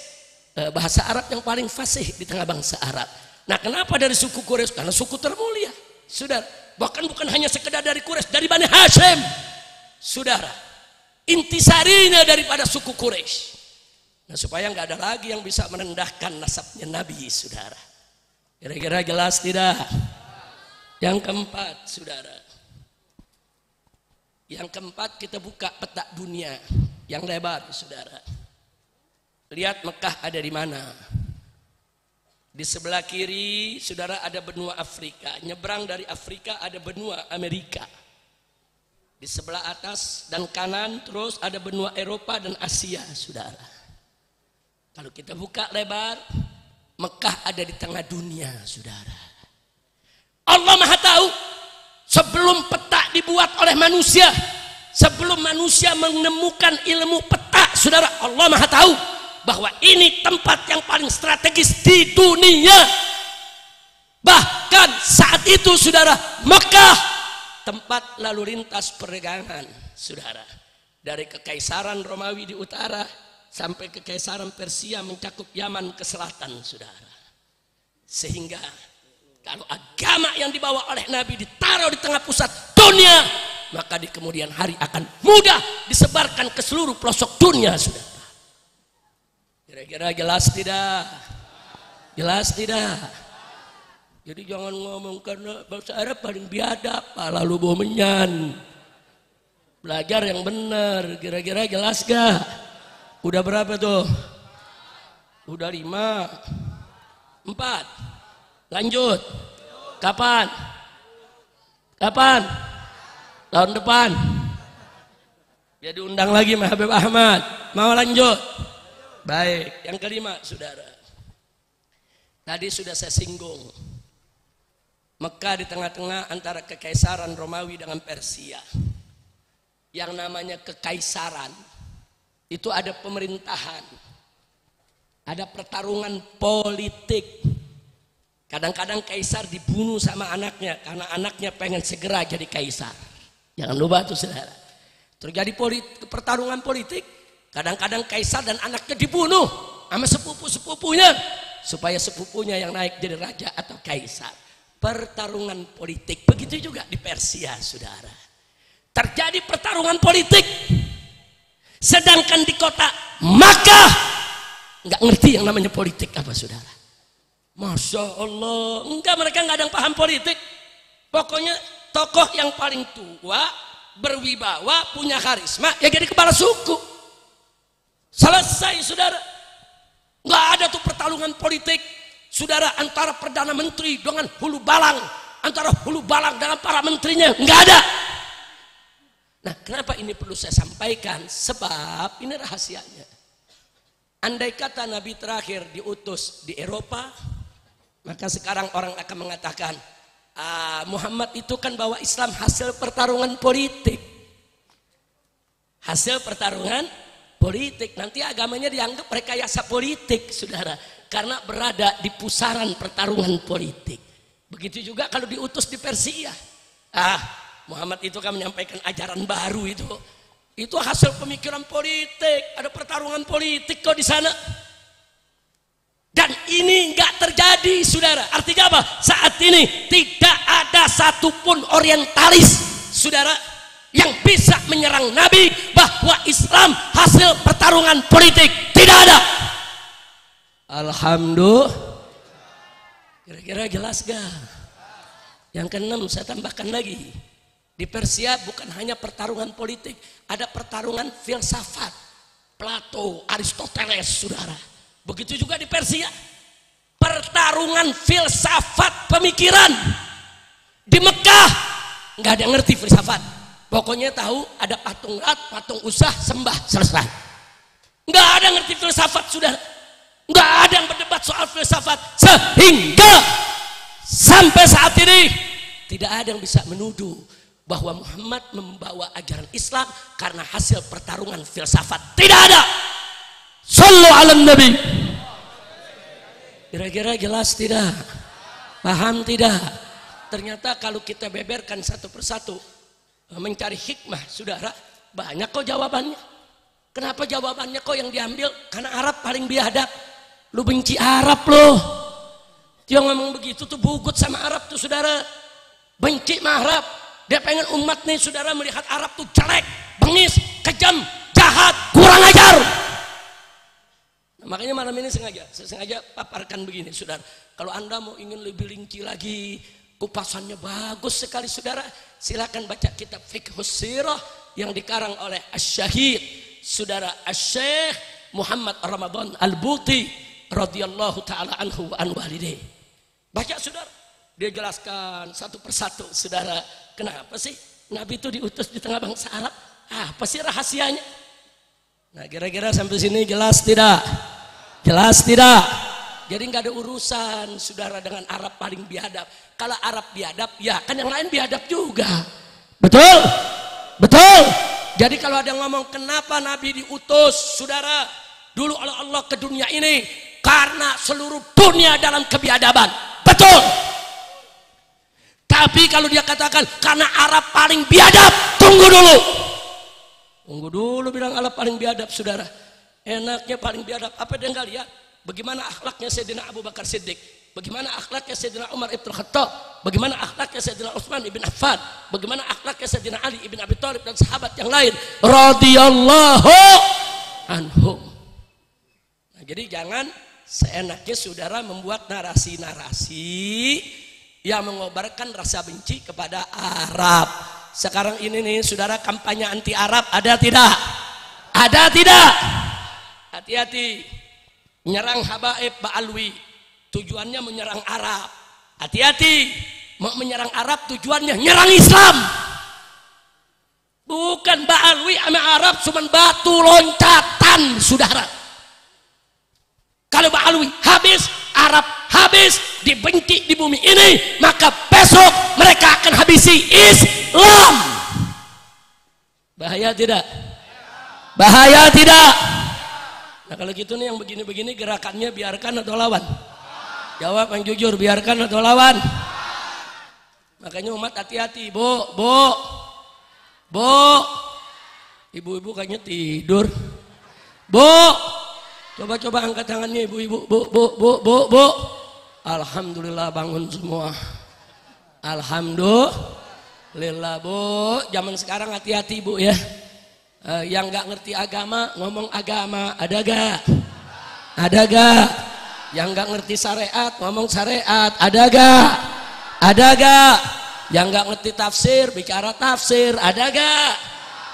bahasa Arab yang paling fasih di tengah bangsa Arab. Nah, kenapa dari suku Quraisy? Karena suku termulia, saudara. Bahkan bukan hanya sekedar dari Quraisy, dari Bani Hashim, saudara. Intisarinya daripada suku Quraisy. Nah, supaya nggak ada lagi yang bisa merendahkan nasabnya Nabi, saudara. Kira-kira jelas tidak? Yang keempat, saudara. Yang keempat, kita buka peta dunia yang lebar, saudara. Lihat Mekah ada di mana? Di sebelah kiri, saudara, ada benua Afrika. Nyebrang dari Afrika ada benua Amerika. Di sebelah atas dan kanan terus ada benua Eropa dan Asia, saudara. Kalau kita buka lebar, Mekah ada di tengah dunia, saudara. Allah Maha tahu, sebelum peta dibuat oleh manusia, sebelum manusia menemukan ilmu peta, saudara, Allah Maha tahu bahwa ini tempat yang paling strategis di dunia. Bahkan saat itu, saudara, Mekah tempat lalu lintas perdagangan, saudara. Dari kekaisaran Romawi di utara sampai kekaisaran Persia mencakup Yaman ke selatan, saudara. Sehingga kalau agama yang dibawa oleh Nabi ditaruh di tengah pusat dunia, maka di kemudian hari akan mudah disebarkan ke seluruh pelosok dunia, saudara. Kira-kira jelas tidak? Jelas tidak? Jadi jangan ngomong karena bahasa Arab paling biadab, lalu bomenyan. Belajar yang benar. Kira-kira jelas gak? Udah berapa tuh? Udah 5, 4. Lanjut. Kapan? Kapan? Tahun depan. Ya diundang lagi sama Habib Ahmad. Mau lanjut? Baik. Yang kelima, saudara. Tadi sudah saya singgung. Mekah di tengah-tengah antara kekaisaran Romawi dengan Persia. Yang namanya kekaisaran itu ada pemerintahan, ada pertarungan politik. Kadang-kadang kaisar dibunuh sama anaknya karena anaknya pengen segera jadi kaisar. Jangan lupa tuh, saudara. Terjadi pertarungan politik. Kadang-kadang kaisar dan anaknya dibunuh sama sepupu-sepupunya supaya sepupunya yang naik jadi raja atau kaisar. Pertarungan politik. Begitu juga di Persia, saudara. Terjadi pertarungan politik. Sedangkan di kota Makkah nggak ngerti yang namanya politik apa, saudara. Masya Allah, enggak, mereka nggak ada yang paham politik. Pokoknya tokoh yang paling tua, berwibawa, punya karisma, ya jadi kepala suku. Selesai, saudara. Nggak ada tuh pertarungan politik, saudara, antara perdana menteri dengan hulu balang, antara hulu balang dengan para menterinya, nggak ada. Nah, kenapa ini perlu saya sampaikan? Sebab ini rahasianya. Andai kata Nabi terakhir diutus di Eropa, maka sekarang orang akan mengatakan, Muhammad itu kan bawa Islam hasil pertarungan politik. Hasil pertarungan politik. Nanti agamanya dianggap rekayasa politik, saudara, karena berada di pusaran pertarungan politik. Begitu juga kalau diutus di Persia. Muhammad itu kan menyampaikan ajaran baru itu. Itu hasil pemikiran politik, ada pertarungan politik kok di sana. Dan ini nggak terjadi, saudara. Artinya apa? Saat ini tidak ada satupun orientalis, saudara, yang bisa menyerang Nabi bahwa Islam hasil pertarungan politik. Tidak ada. Alhamdulillah. Kira-kira jelas gak? Yang keenam saya tambahkan lagi. Di Persia bukan hanya pertarungan politik, ada pertarungan filsafat. Plato, Aristoteles, saudara. Begitu juga di Persia. Pertarungan filsafat pemikiran. Di Mekah nggak ada yang ngerti filsafat. Pokoknya tahu ada patung Lat, patung Usah, sembah, selesai. Nggak ada yang ngerti filsafat, saudara. Nggak ada yang berdebat soal filsafat. Sehingga sampai saat ini tidak ada yang bisa menuduh bahwa Muhammad membawa ajaran Islam karena hasil pertarungan filsafat. Tidak ada. Sallu ala Nabi. Kira-kira jelas tidak? Paham tidak? Ternyata kalau kita beberkan satu persatu, mencari hikmah, saudara, banyak kok jawabannya. Kenapa jawabannya kok yang diambil? Karena Arab paling biadab. Lu benci Arab loh. Dia ngomong begitu tuh bugut sama Arab tuh, saudara. Benci sama Arab. Dia pengen umat nih, saudara, melihat Arab tuh jelek, bengis, kejam, jahat, kurang ajar. Nah, makanya malam ini saya sengaja paparkan begini, saudara. Kalau Anda mau ingin lebih rinci lagi, kupasannya bagus sekali, saudara, silakan baca kitab Fiqhus Sirah yang dikarang oleh Asy-Syahid, saudara, Asy-Syaikh Muhammad Ramadan Al-Buti radhiyallahu taala anhu wa an walidayhi. Baca, saudara. Dia jelaskan satu persatu, saudara, kenapa sih Nabi itu diutus di tengah bangsa Arab? Apa sih rahasianya? Nah, kira-kira sampai sini jelas tidak? Jelas tidak? Jadi nggak ada urusan, saudara, dengan Arab paling biadab. Kalau Arab biadab, ya kan yang lain biadab juga. Betul? Betul? Jadi kalau ada yang ngomong kenapa Nabi diutus, saudara, dulu oleh Allah ke dunia ini karena seluruh dunia dalam kebiadaban. Betul? Tapi kalau dia katakan karena Arab paling biadab, tunggu dulu. Tunggu dulu bilang Arab paling biadab, saudara. Enaknya paling biadab. Apa dia nggak lihat? Bagaimana akhlaknya Sayyidina Abu Bakar Siddiq? Bagaimana akhlaknya Sayyidina Umar ibn Khattab? Bagaimana akhlaknya Sayyidina Utsman ibn Affan? Bagaimana akhlaknya Sayyidina Ali ibn Abi Thalib dan sahabat yang lain? Radhiyallahu anhum. Nah, jadi jangan seenaknya, saudara, membuat narasi-narasi yang mengobarkan rasa benci kepada Arab. Sekarang ini nih, saudara, kampanye anti Arab ada tidak? Ada tidak? Hati-hati. Menyerang Habaib Ba'alwi, tujuannya menyerang Arab. Hati-hati. Mau menyerang Arab, tujuannya nyerang Islam. Bukan Ba'alwi sama Arab cuma batu loncatan, saudara. Kalau Ba'alwi habis, Arab habis, dibenci di bumi ini, maka besok mereka akan habisi Islam. Bahaya tidak? Bahaya tidak? Nah, kalau gitu nih yang begini-begini gerakannya biarkan atau lawan? Jawab yang jujur, biarkan atau lawan? Makanya umat hati-hati, Bu. Ibu-ibu kayaknya tidur. Bu, coba angkat tangannya ibu-ibu. Bu. Alhamdulillah bangun semua. Alhamdulillah, Bu. Zaman sekarang hati-hati, Bu, ya. Yang nggak ngerti agama ngomong agama, ada gak? Ada gak? Yang nggak ngerti syariat ngomong syariat, ada gak? Ada gak? Yang nggak ngerti tafsir bicara tafsir, ada gak?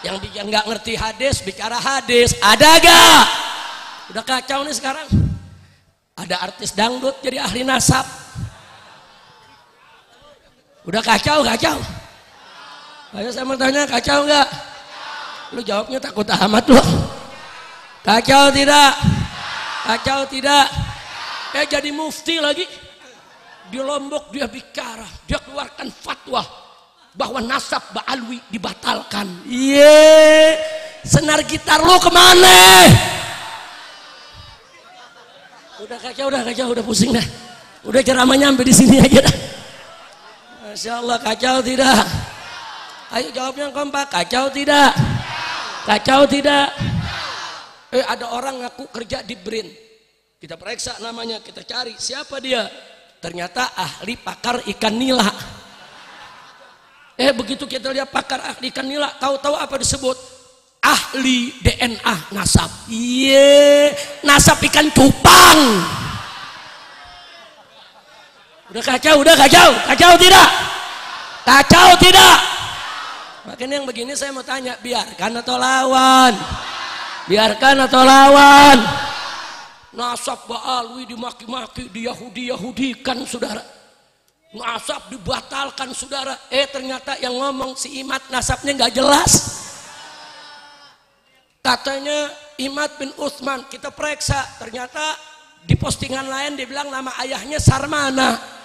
Yang nggak ngerti hadis bicara hadis, ada gak? Udah kacau nih sekarang. Ada artis dangdut jadi ahli nasab. Udah kacau. Ayo saya mau tanya, kacau nggak? Lu jawabnya takut amat lu. Kacau tidak? Kacau tidak? Jadi mufti lagi. Di Lombok dia bicara, dia keluarkan fatwa bahwa nasab Ba'alwi dibatalkan. senar gitar lu kemana? Udah kacau, udah pusing dah. Udah ceramahnya sampai di sini aja dah. Masya Allah, kacau tidak? Ayo jawabnya kompak, kacau tidak? Kacau tidak? Ada orang ngaku kerja di BRIN. Kita periksa namanya, kita cari siapa dia. Ternyata ahli pakar ikan nila. Begitu kita lihat pakar ahli ikan nila, tahu-tahu apa disebut? Ahli DNA nasab. Nasab ikan cupang. Udah kacau tidak? Kacau tidak? Makanya yang begini saya mau tanya, biarkan atau lawan? Biarkan atau lawan? Nasab Ba'alwi dimaki-maki, diyahudi-yahudikan saudara. Nasab dibatalkan saudara. Ternyata yang ngomong si Imad nasabnya nggak jelas. Katanya Imad bin Utsman, kita periksa, ternyata di postingan lain dia bilang nama ayahnya Sarmana.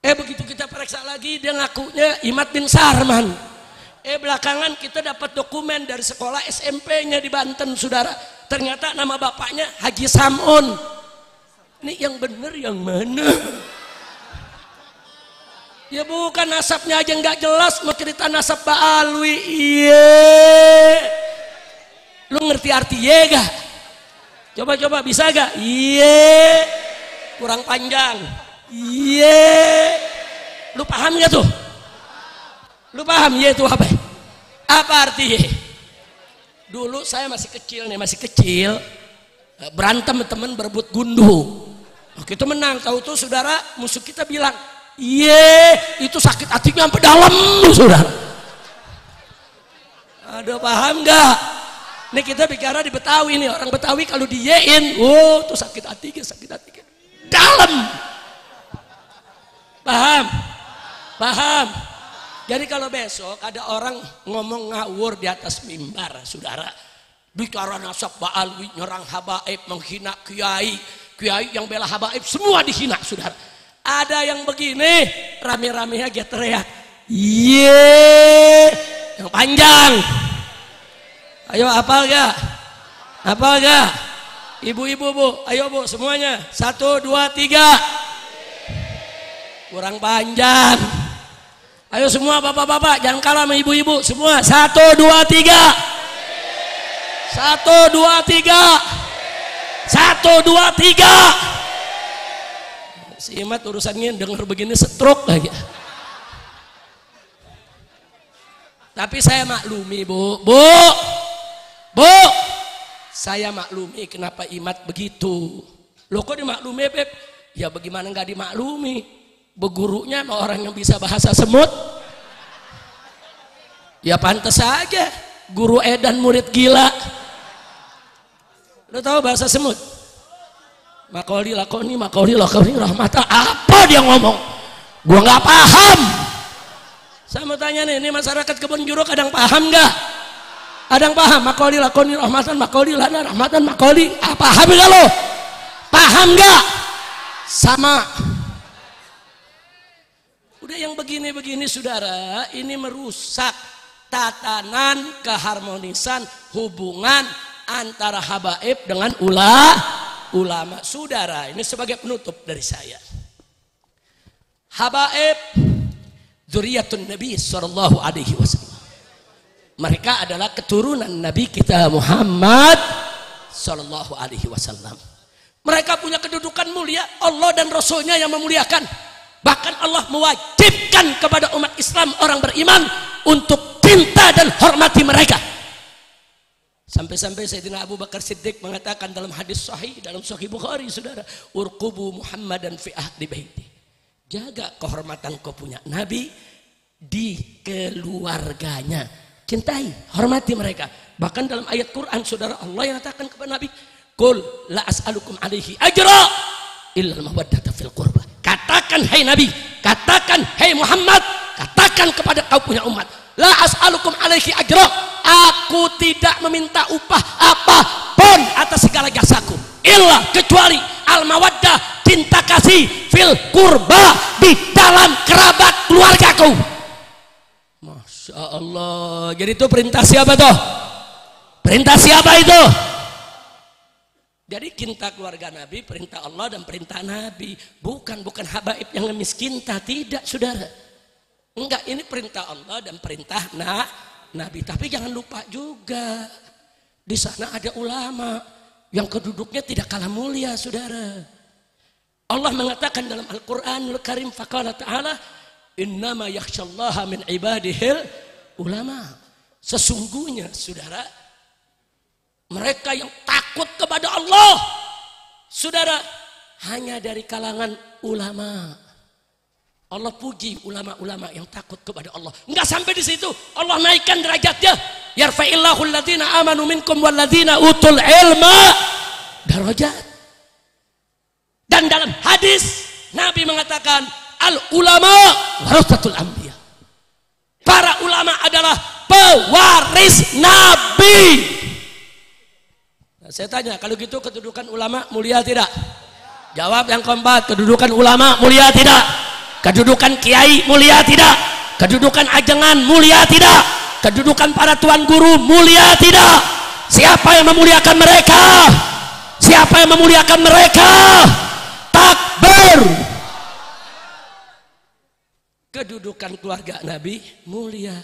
Begitu kita periksa lagi dia ngakunya Imad bin Sarman. Belakangan kita dapat dokumen dari sekolah SMP-nya di Banten saudara. Ternyata nama bapaknya Haji Samun. Ini yang bener yang mana? Ya bukan, nasabnya aja nggak jelas, mau cerita nasab Ba'alwi. Lu ngerti arti ye gak? Coba bisa gak? Kurang panjang. Lu paham gak tuh? Lu paham ye itu apa? Apa arti ye? Dulu saya masih kecil, berantem temen berebut gundu. Kita menang, tahu tuh saudara, musuh kita bilang, itu sakit hatinya sampai dalam saudara. Aduh, paham gak? Ini kita bicara di Betawi nih, orang Betawi kalau diyein, tuh sakit hati dalam. Paham? Jadi kalau besok ada orang ngomong ngawur di atas mimbar, saudara, bicara nasab Ba'alwi, nyerang habaib, menghina kiai yang bela habaib, semua dihina, saudara. Ada yang begini, rame-ramenya dia teriak, yang panjang. Ayo hafal gak? Ibu-ibu bu, ayo bu semuanya, 1, 2, 3. Kurang panjang. Ayo semua bapak-bapak, jangan kalah sama ibu-ibu semua. 1, 2, 3. 1, 2, 3. 1, 2, 3. Si Imad urusannya denger begini stroke lagi. Tapi saya maklumi bu. Saya maklumi kenapa Imad begitu. Loh kok dimaklumi Beb? Ya bagaimana nggak dimaklumi? Begurunya sama orang yang bisa bahasa semut. Ya pantas saja guru edan murid gila. Lo tahu bahasa semut? Makoli lakoni rahmata. Apa dia ngomong? Gua nggak paham. Saya mau tanya nih, ini masyarakat Kebun Jeruk ada yang paham nggak? Ada yang paham? Makoli lakoni rahmatan, makoli lana rahmatan, makoli. Paham nggak lo? Paham nggak? Sama. Udah yang begini-begini saudara, ini merusak tatanan keharmonisan hubungan antara habaib dengan ulama. Saudara, ini sebagai penutup dari saya. Habaib dzurriyyatun Nabi sallallahu alaihi wasallam. Mereka adalah keturunan Nabi kita Muhammad sallallahu alaihi wasallam. Mereka punya kedudukan mulia, Allah dan Rasulnya yang memuliakan. Bahkan Allah mewajibkan kepada umat Islam orang beriman untuk cinta dan hormati mereka. Sampai-sampai Sayyidina Abu Bakar Siddiq mengatakan dalam hadis sahih, dalam Sahih Bukhari, saudara, urqubu Muhammadan fi ahli baiti. Jaga kehormatan kau punya Nabi di keluarganya. Cintai, hormati mereka. Bahkan dalam ayat Quran, saudara, Allah yang katakan kepada Nabi, qul la as'alukum alaihi ajra illa al-mawaddata fil qurba. Katakan hai Nabi, katakan hai Muhammad, katakan kepada kau punya umat, la as'alukum alaihi ajra, aku tidak meminta upah apapun atas segala jasaku, illa kecuali al-mawaddah, cinta kasih, fil qurba, di dalam kerabat keluargaku. Masya Masya Allah. Jadi itu perintah siapa tuh? Perintah siapa itu? Jadi cinta keluarga Nabi, perintah Allah dan perintah Nabi. Bukan habaib yang miskinta, tidak saudara. Enggak, ini perintah Allah dan perintah Nabi. Tapi jangan lupa juga, di sana ada ulama yang keduduknya tidak kalah mulia saudara. Allah mengatakan dalam Al-Quranul Karim, faqala ta'ala, innama yakhsyallaha min ibadihil ulama. Sesungguhnya saudara, mereka yang takut kepada Allah, saudara, hanya dari kalangan ulama. Allah puji ulama-ulama yang takut kepada Allah. Enggak sampai di situ, Allah naikkan derajatnya. Yarfa'illahu alladhina amanu minkum walladhina utul ilma darajat. Dan dalam hadis Nabi mengatakan, al ulama warasatul anbiya. Para ulama adalah pewaris Nabi. Nah, saya tanya, kalau gitu kedudukan ulama mulia tidak? Jawab yang keempat, kedudukan ulama mulia tidak? Kedudukan kiai mulia tidak? Kedudukan ajengan mulia tidak? Kedudukan para tuan guru mulia tidak? Siapa yang memuliakan mereka? Siapa yang memuliakan mereka? Takbir. Kedudukan keluarga Nabi mulia,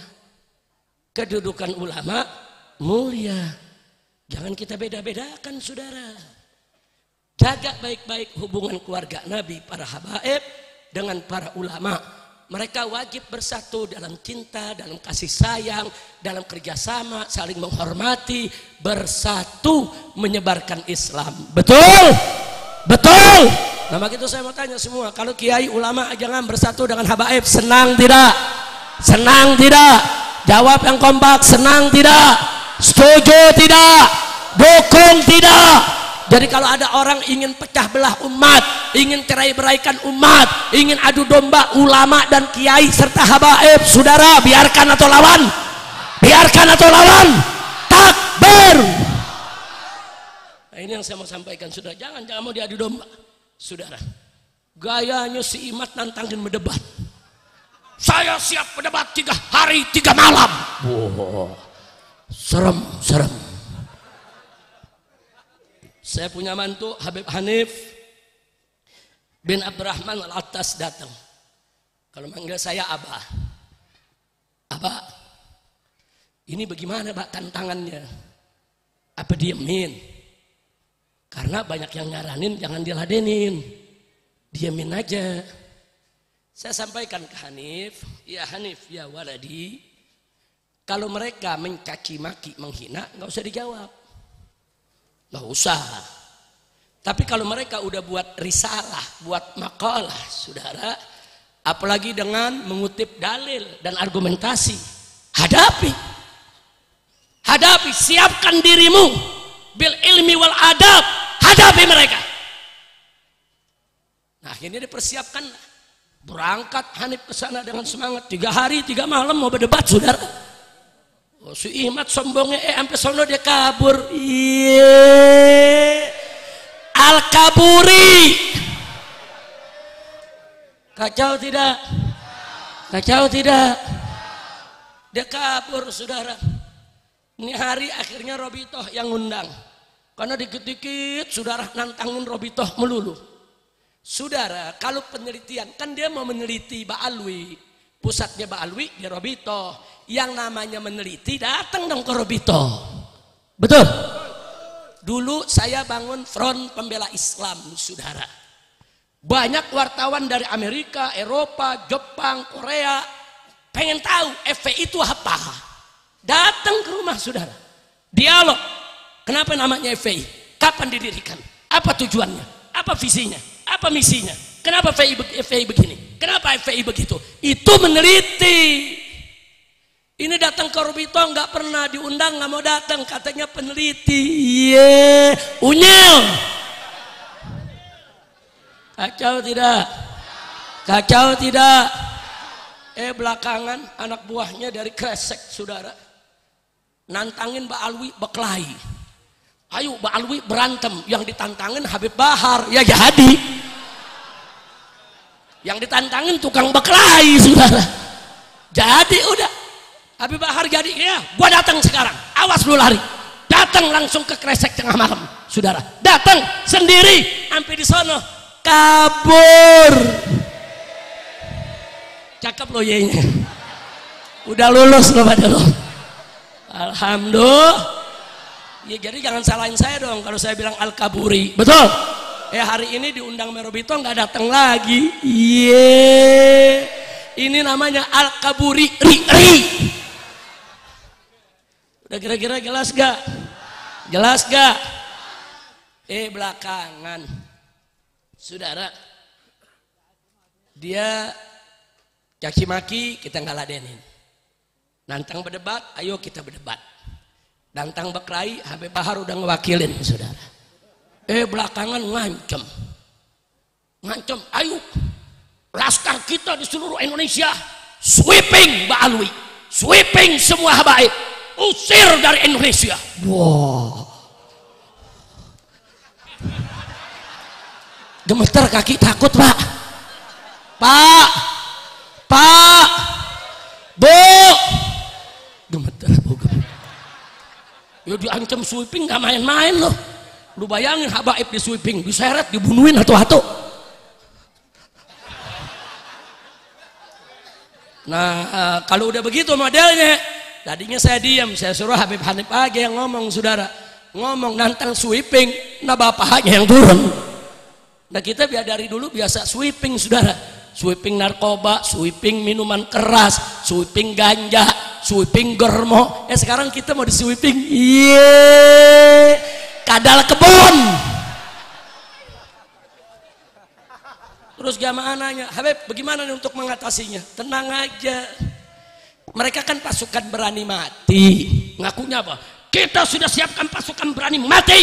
kedudukan ulama mulia. Jangan kita beda-bedakan saudara. Jaga baik-baik hubungan keluarga Nabi, para habaib dengan para ulama. Mereka wajib bersatu dalam cinta, dalam kasih sayang, dalam kerjasama, saling menghormati, bersatu menyebarkan Islam. Betul? Betul? Nah begitu saya mau tanya semua, kalau kiai ulama jangan bersatu dengan habaib, senang tidak? Senang tidak? Jawab yang kompak, senang tidak? Setuju tidak? Dukung tidak? Jadi kalau ada orang ingin pecah belah umat, ingin cerai-beraikan umat, ingin adu domba ulama dan kiai serta habaib, saudara, biarkan atau lawan? Biarkan atau lawan? Takbir. Nah ini yang saya mau sampaikan, saudara, jangan mau diadu domba. Saudara, gayanya si Imat nantangin berdebat. Saya siap berdebat 3 hari 3 malam. Wow, serem. Saya punya mantu Habib Hanif bin Abdurrahman Al-Attas datang. Kalau manggil saya Abah. Abah, ini bagaimana Pak tantangannya? Apa diemin? Karena banyak yang nyaranin jangan diladenin, diamin aja. Saya sampaikan ke Hanif, ya Hanif, ya waladi, kalau mereka mencaci maki, menghina, nggak usah dijawab, nggak usah. Tapi kalau mereka udah buat risalah, buat makalah, saudara, apalagi dengan mengutip dalil dan argumentasi, hadapi, siapkan dirimu bil ilmi wal adab, hadapi mereka. Nah akhirnya dipersiapkan, berangkat Hanif ke sana dengan semangat, 3 hari 3 malam mau berdebat saudara. Oh, si Imat sombongnya sampai sono dia kabur. Al-kaburi. Kacau tidak? Kacau tidak? Dia kabur saudara. Ini hari akhirnya Robitoh yang undang. Karena dikit-dikit saudara nantangin Robitoh melulu. Saudara, kalau penelitian, kan dia mau meneliti Ba'alwi. Pusatnya Ba'alwi di Robitoh. Yang namanya meneliti datang dong ke Robitoh. Betul? Dulu saya bangun front pembela Islam saudara. Banyak wartawan dari Amerika, Eropa, Jepang, Korea pengen tahu FPI itu apa. Datang ke rumah saudara, dialog. Kenapa namanya FPI? Kapan didirikan? Apa tujuannya? Apa visinya? Apa misinya? Kenapa FPI begini? Kenapa FPI begitu? Itu meneliti. Ini datang ke Robito nggak pernah diundang, nggak mau datang, katanya peneliti. Unyil. Kacau tidak? Kacau tidak? Belakangan anak buahnya dari Kresek saudara nantangin Ba'alwi berkelahi. Ayo Ba'alwi berantem, yang ditantangin Habib Bahar, ya jadi. Yang ditantangin tukang berkelahi saudara. Jadi udah. Habib Bahar jadi, ya gua datang sekarang, awas lu lari. Datang langsung ke Kresek tengah malam, saudara. Datang sendiri, sampai di sono kabur. Cakep lo ye-nya. Udah lulus lo pada lo. Alhamdulillah. Ya jadi jangan salahin saya dong kalau saya bilang Al-Kaburi. Betul? Hari ini diundang Merobito nggak datang lagi. Iya. Ini namanya Al-Kaburi ri. Udah kira-kira jelas gak? Jelas gak? Belakangan saudara dia caci maki, kita nggak ladenin. Nantang berdebat, ayo kita berdebat. Nantang berkelahi, Habib Bahar udah ngewakilin saudara. Belakangan ngancem, ayo laskar kita di seluruh Indonesia sweeping Mbak Alwi, sweeping semua habaib, usir dari Indonesia. Wow. Gemeter kaki takut pak, Bu, gemeter bu. Ya diancam sweeping nggak main-main loh. Lu bayangin habaib di sweeping, diseret, dibunuhin atau. Nah kalau udah begitu modelnya, tadinya saya diam, saya suruh Habib Hanif aja yang ngomong saudara, ngomong nantang sweeping, nah bapaknya yang turun. Nah kita biar dari dulu biasa sweeping saudara, sweeping narkoba, sweeping minuman keras, sweeping ganja, sweeping germo. Sekarang kita mau di sweeping, kadal kebun. Terus jamaah nanya, Habib bagaimana nih untuk mengatasinya? Tenang aja, mereka kan pasukan berani mati. Ngakunya apa? Kita sudah siapkan pasukan berani mati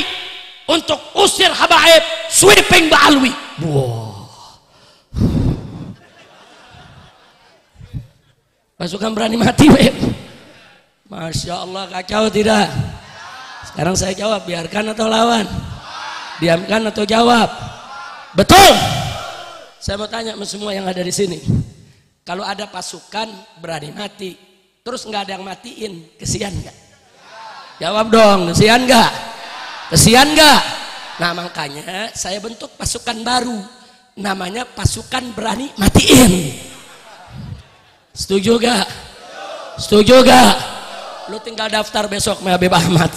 untuk usir habaib, sweeping Mbak Alwi. Wow. Pasukan berani mati, Beb. Masya Allah, kacau tidak? Sekarang saya jawab, biarkan atau lawan? Diamkan atau jawab? Betul. Saya mau tanya sama semua yang ada di sini, kalau ada pasukan berani mati, terus nggak ada yang matiin, kesian nggak? Jawab dong, kesian nggak? Kesian nggak? Nah makanya saya bentuk pasukan baru, namanya pasukan berani matiin. Setuju gak? Setuju gak? Lu tinggal daftar besok sama Habib Ahmad.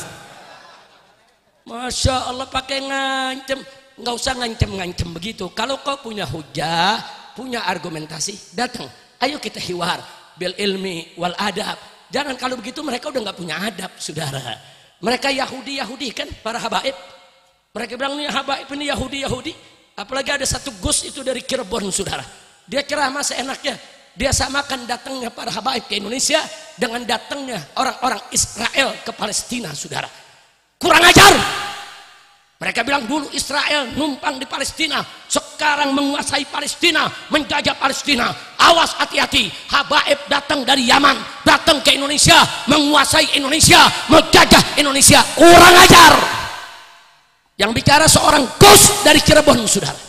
Masya Allah pakai ngancem. Nggak usah ngancem-ngancem begitu. Kalau kau punya hujah, punya argumentasi, datang. Ayo kita hiwar bil ilmi wal adab. Jangan kalau begitu mereka udah nggak punya adab, saudara. Mereka Yahudi kan para habaib. Mereka bilang nih habaib ini Yahudi. Apalagi ada satu Gus itu dari Cirebon, saudara. Dia ceramah seenaknya. Dia samakan datangnya para habaib ke Indonesia dengan datangnya orang-orang Israel ke Palestina, saudara. Kurang ajar. Mereka bilang dulu Israel numpang di Palestina, sekarang menguasai Palestina, menjajah Palestina. Awas, hati-hati, habaib datang dari Yaman, datang ke Indonesia, menguasai Indonesia, menjajah Indonesia. Kurang ajar. Yang bicara seorang Gus dari Cirebon, saudara.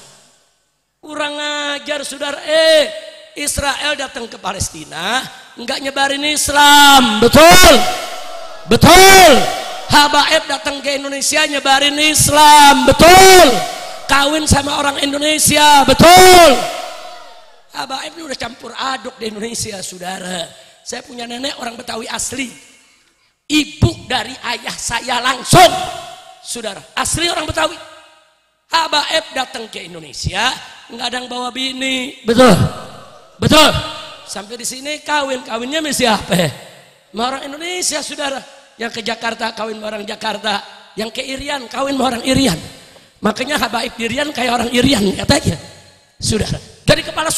Kurang ajar, saudara. Israel datang ke Palestina, enggak nyebarin Islam, betul? Betul. Habaib datang ke Indonesia nyebarin Islam, betul? Kawin sama orang Indonesia, betul? Habaib ini udah campur aduk di Indonesia, saudara. Saya punya nenek orang Betawi asli, ibu dari ayah saya langsung, saudara, asli orang Betawi. Habaib datang ke Indonesia, nggak ada yang bawa bini, betul? Betul. Sampai di sini kawinnya sama siapa? Sama orang Indonesia, saudara. Yang ke Jakarta kawin sama orang Jakarta, yang ke Irian kawin sama orang Irian. Makanya habaib Irian kayak orang Irian katanya, saudara. Jadi kepala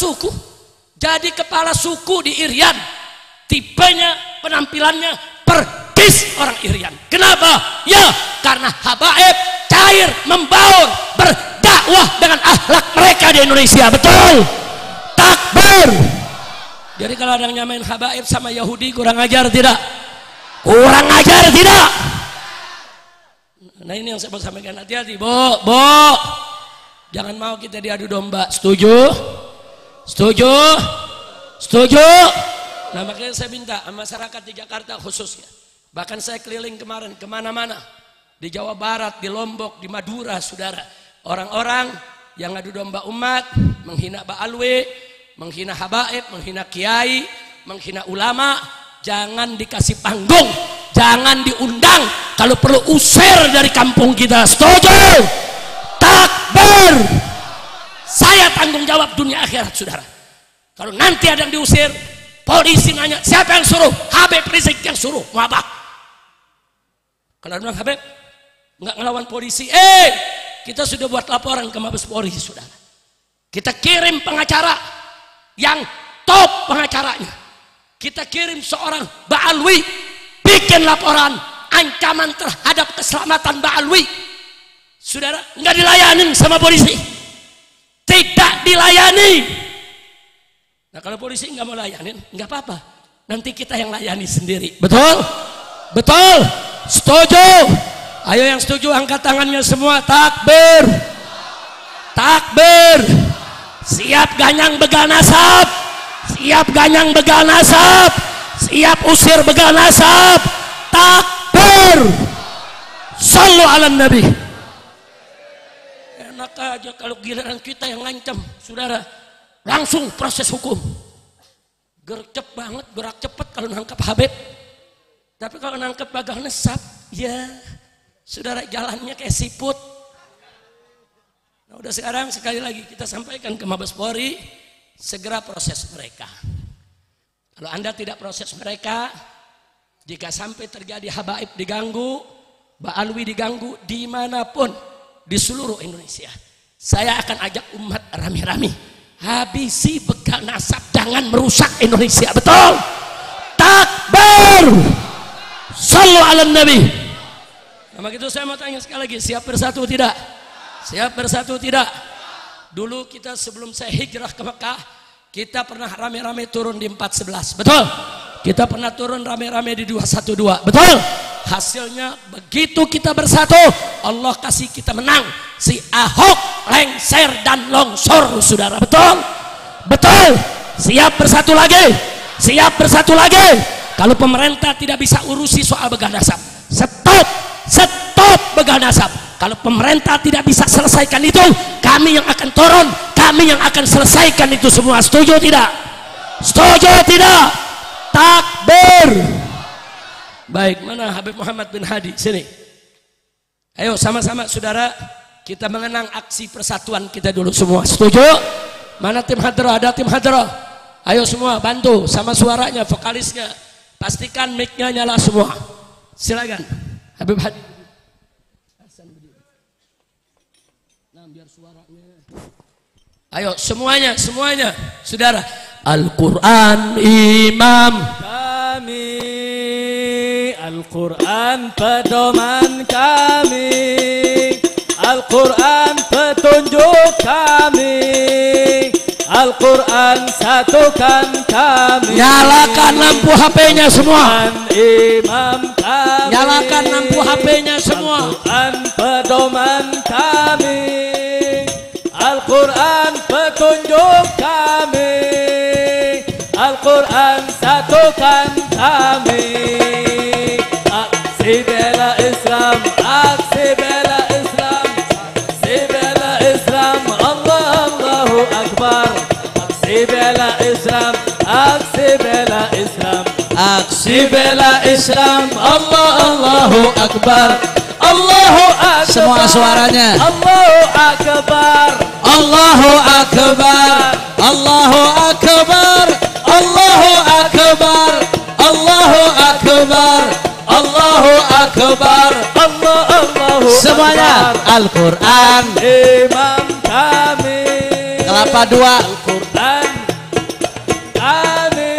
suku, di Irian, tipenya, penampilannya persis orang Irian. Kenapa? Ya karena habaib cair, membaur, berdakwah dengan akhlak mereka di Indonesia, betul? Takbir. Jadi kalau ada yang nyamain habaib sama Yahudi, kurang ajar tidak? Kurang ajar tidak? Nah ini yang saya mau sampaikan, hati-hati, Bo. Jangan mau kita diadu domba. Setuju? Setuju? Setuju? Nah makanya saya minta masyarakat di Jakarta khususnya, bahkan saya keliling kemarin kemana-mana, di Jawa Barat, di Lombok, di Madura, saudara, orang-orang yang adu domba umat, menghina Ba'alwi, menghina habaib, menghina kiai, menghina ulama, jangan dikasih panggung, jangan diundang, kalau perlu usir dari kampung kita. Setuju? Takbir. Saya tanggung jawab dunia akhirat, saudara. Kalau nanti ada yang diusir, polisi nanya, siapa yang suruh? Habib Rizik yang suruh. Mau apa? Kalau bilang Habib nggak ngelawan polisi, kita sudah buat laporan ke Mabes Polri, saudara. Kita kirim pengacara yang top pengacaranya. Kita kirim seorang Ba'alwi bikin laporan ancaman terhadap keselamatan Ba'alwi. Saudara, nggak dilayanin sama polisi. Tidak dilayani. Nah kalau polisi nggak mau layanin, nggak apa-apa. Nanti kita yang layani sendiri. Betul? Betul? Setuju? Ayo yang setuju angkat tangannya semua. Takbir. Takbir. Siap ganyang begal nasab. Siap ganyang begal nasab. Siap usir begal nasab. Takbir. Sallu ala Nabi. Enak aja kalau giliran kita yang ngancam, saudara. Langsung proses hukum. Gercep banget, gerak cepat kalau nangkap Habib. Tapi kalau nangkep begal nasab, ya saudara jalannya kayak siput. Nah udah sekarang sekali lagi kita sampaikan ke Mabes Polri, segera proses mereka. Kalau Anda tidak proses mereka, jika sampai terjadi habaib diganggu, Ba'alwi diganggu dimanapun di seluruh Indonesia, saya akan ajak umat rame-rame habisi begal nasab, jangan merusak Indonesia. Betul? Takbir. Sallu ala Nabi. Nah begitu saya mau tanya sekali lagi, siap bersatu tidak? Siap bersatu tidak? Dulu kita sebelum saya hijrah ke Mekah, kita pernah rame-rame turun di 411. Betul? Kita pernah turun rame-rame di 212. Betul? Hasilnya begitu kita bersatu, Allah kasih kita menang. Si Ahok lengser dan longsor, saudara. Betul? Betul? Siap bersatu lagi? Siap bersatu lagi? Kalau pemerintah tidak bisa urusi soal begal nasab, stop, stop begal nasab. Kalau pemerintah tidak bisa selesaikan itu, kami yang akan turun, kami yang akan selesaikan itu semua. Setuju tidak? Setuju tidak? Takbir. Baik, mana Habib Muhammad bin Hadi? Sini. Ayo sama-sama saudara, kita mengenang aksi persatuan kita dulu semua. Setuju? Mana tim hadrah? Ada tim hadrah? Ayo semua bantu sama suaranya, vokalisnya. Pastikan mic-nya nyala semua. Silakan Habib Hadi. Nah, biar suaranya. Ayo semuanya, semuanya. Saudara, Al-Qur'an imam kami, Al-Qur'an pedoman kami, Al-Qur'an petunjuk kami, Al-Qur'an satukan kami. Nyalakan lampu HP-nya semua. Imam kami. Nyalakan lampu HP-nya semua. Al-Qur'an pedoman kami, Al-Qur'an petunjuk kami, Al-Qur'an satukan kami. Aksi bela Islam, aksi bela Islam, aksi bela Islam, Allah Allahu Akbar. Aksi bela Islam, aksi bela Islam, aksi bela Islam, Allah Allahu Akbar. Allahu Akbar. Semua suaranya. Allahu Akbar. Allahu Akbar. Allahu Akbar. Allahu Akbar. Allahu Akbar. Allahu Akbar. Allahu semuanya. Al-Qur'an imam kami. Kelapa dua. Al-Qur'an kami.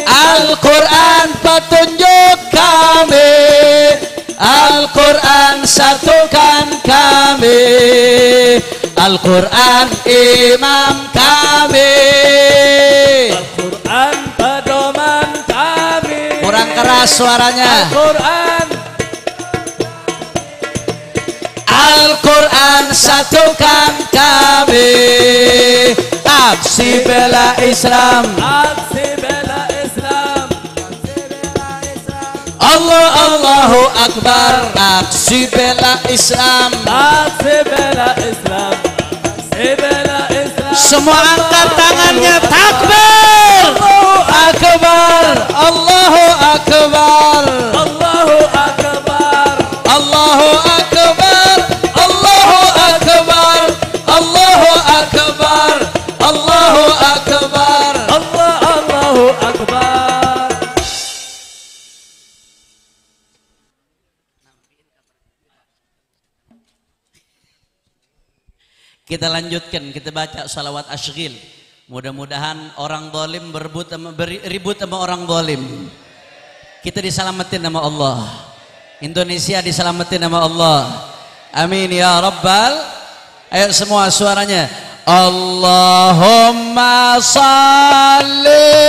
Al-Qur'an petunjuk kami. Al-Qur'an satukan kami. Al-Qur'an imam kami. Al-Qur'an pedoman kami. Kurang keras suaranya. Al-Qur'an. Al-Qur'an satukan kami. Aksi bela Islam, aksi bela Islam. Allahu Akbar. Aksi bela Islam, aksi bela Islam, aksi bela Islam. Semua angkat tangannya, takbir. Allahu Akbar, Allahu Akbar, Allahu Akbar, Allahu Akbar, Allahu Akbar, Allahu Akbar, Allahu Akbar. Allahu Akbar. Kita lanjutkan, kita baca salawat asygil. Mudah-mudahan orang zalim ribut sama orang zalim. Kita diselamatin sama Allah. Indonesia diselamatin sama Allah. Amin ya rabbal. Ayo semua suaranya. Allahumma salli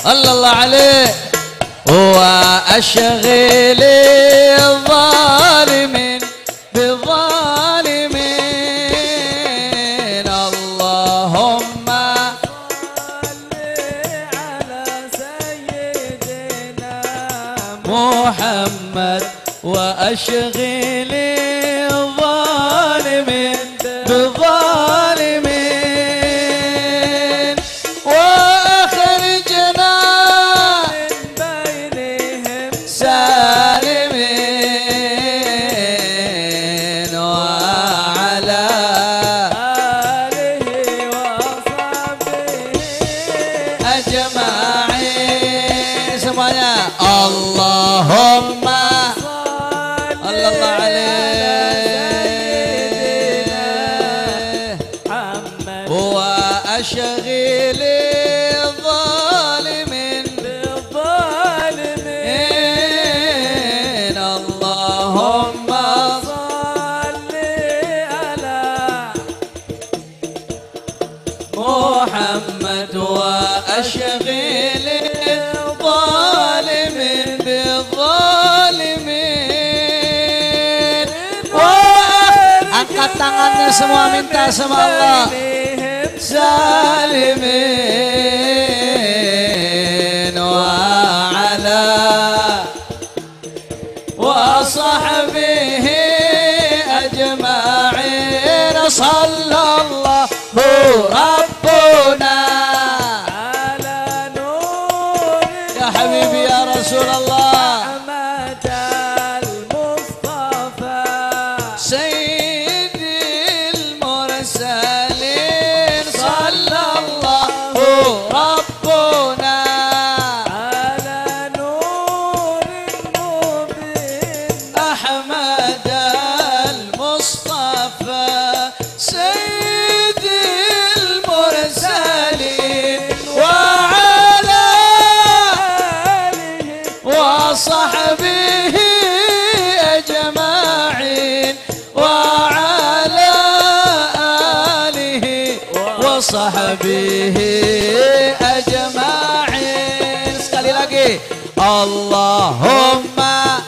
Allah alaihi wa ashghili zalimin بالظالمين اللهم صل على سيدنا محمد وأشغل الظالمين بالظالمين وأخرجنا من بينهم سالمين وعلى آله وصحبه أجمعين. Semuanya Allahumma sallallahu alaihi wa ashghil الظالمين بالظالمين اللهم صل على محمد واشغل الظالمين بالظالمين. Angkat tangannya semua, minta sama Allah. Salimin wa ala wa sahbihi ajma'in. Sallallahu rabbuna ala nur ya habibi ya Rasulullah Ahmad al-Mustafa Sayyidil Mursalin. Sallallahu rabbuna ala nurin mubin Ahmad al-Mustafa Sayyidil Mursalin wa ala alihi wa sahbihi ajma'in wa ala alihi wa sahbihi ajma'in. Sekali lagi Allahumma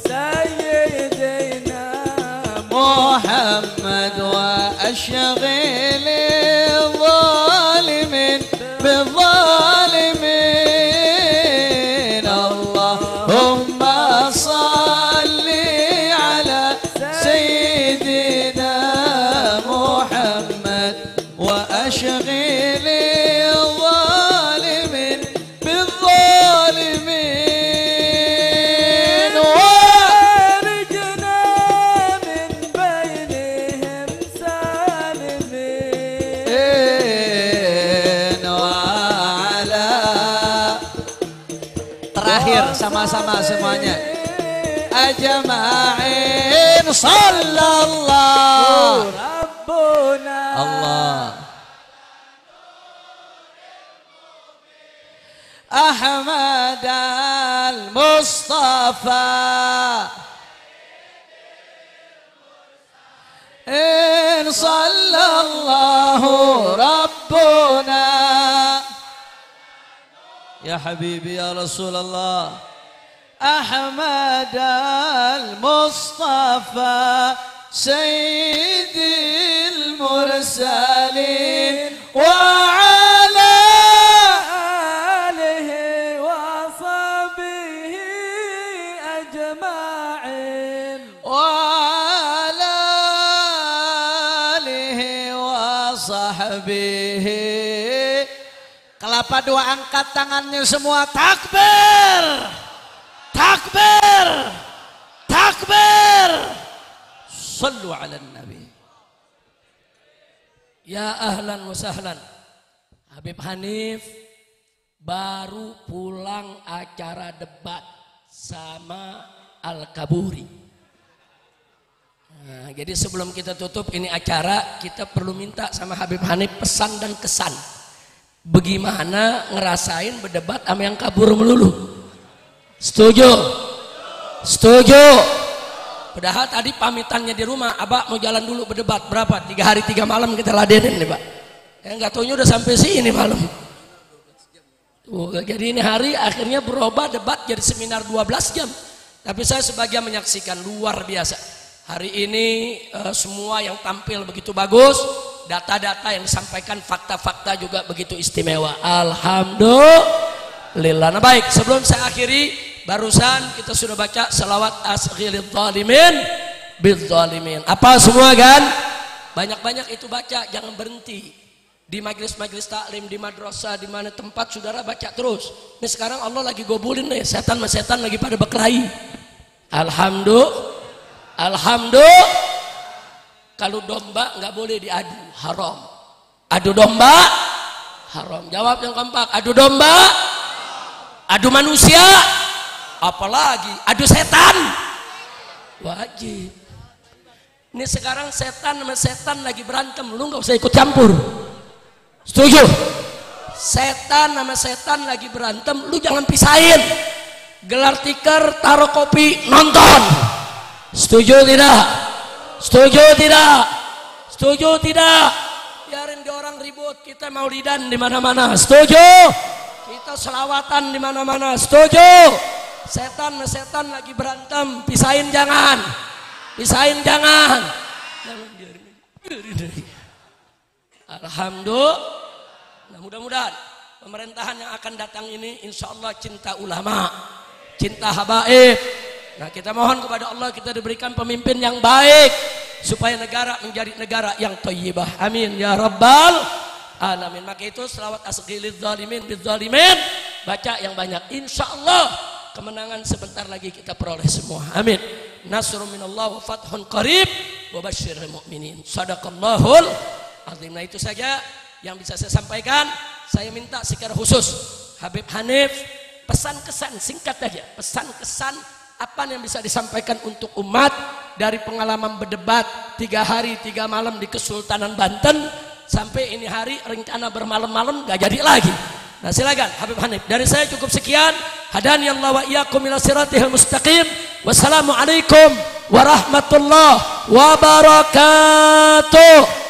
sayyidina Muhammad wa ashghil الظالمين بالظالمين اللهم صل على سيدنا محمد وأشغل الظالمين بالظالمين وأخرجنا من بينهم سالمين وعلى. Terakhir sama-sama semuanya ajma'in. Sallallahu rabbuna Allah Ahmad al-Mustafa in sallallahu rabbuna ya habibi ya Rasulullah Ahmad al-Mustafa Sayyidil Mursalin wa ala sahbihi. Kelapa dua angkat tangannya semua. Takbir. Takbir. Takbir. Sallu ala nabi. Ya ahlan wa sahlan. Habib Hanif baru pulang acara debat sama Al-Kaburi. Nah, jadi sebelum kita tutup ini acara, kita perlu minta sama Habib Hanif pesan dan kesan. Bagaimana ngerasain berdebat sama yang kabur melulu? Setuju? Setuju? Padahal tadi pamitannya di rumah, Abah mau jalan dulu berdebat. Berapa? 3 hari 3 malam kita ladenin nih Pak. Nggak taunya udah sampai sini malam. Tuh, jadi ini hari akhirnya berubah debat jadi seminar 12 jam. Tapi saya sebagian menyaksikan luar biasa. Hari ini semua yang tampil begitu bagus, data-data yang disampaikan, fakta-fakta juga begitu istimewa. Alhamdulillah. Nah baik, sebelum saya akhiri, barusan kita sudah baca salawat asghilidz zalimin bidzalimin. Apa semua kan? Banyak-banyak itu baca, jangan berhenti. Di majelis-majelis taklim, di madrasah, di mana tempat saudara baca terus. Ini sekarang Allah lagi gobulin nih, setan-setan lagi pada berkelahi. Alhamdulillah. Alhamdulillah. Kalau domba nggak boleh diadu, haram. Adu domba haram. Jawab yang kompak. Adu domba, adu manusia, apalagi adu setan, wajib. Ini sekarang setan sama setan lagi berantem, lu nggak usah ikut campur. Setuju? Setan sama setan lagi berantem, lu jangan pisahin. Gelar tikar, taruh kopi, nonton. Setuju tidak? Setuju tidak? Setuju tidak? Biarin dia orang ribut, kita maulidan di mana-mana. Setuju? Kita selawatan di mana-mana. Setuju? Setan sama setan lagi berantem, pisahin jangan. Pisahin jangan. Alhamdulillah. Nah, mudah-mudahan pemerintahan yang akan datang ini insya Allah cinta ulama, cinta habaib. Nah, kita mohon kepada Allah kita diberikan pemimpin yang baik supaya negara menjadi negara yang thayyibah. Amin ya rabbal alamin. Maka itu selawat asghilidz zalimin bidzalimin, baca yang banyak. Insya Allah kemenangan sebentar lagi kita peroleh semua. Amin. Nasrun minallah wa fathun qarib wa basyiril mu'minin. Shadaqallahul azim. Nah, itu saja yang bisa saya sampaikan. Saya minta secara khusus Habib Hanif pesan kesan singkat aja, pesan kesan apa yang bisa disampaikan untuk umat dari pengalaman berdebat 3 hari 3 malam di Kesultanan Banten sampai ini hari rencana bermalam-malam gak jadi lagi. Nah silakan Habib Hanif. Dari saya cukup sekian. Hadani Allah wa iyyakum ila siratal mustaqim. Wassalamualaikum warahmatullahi wabarakatuh.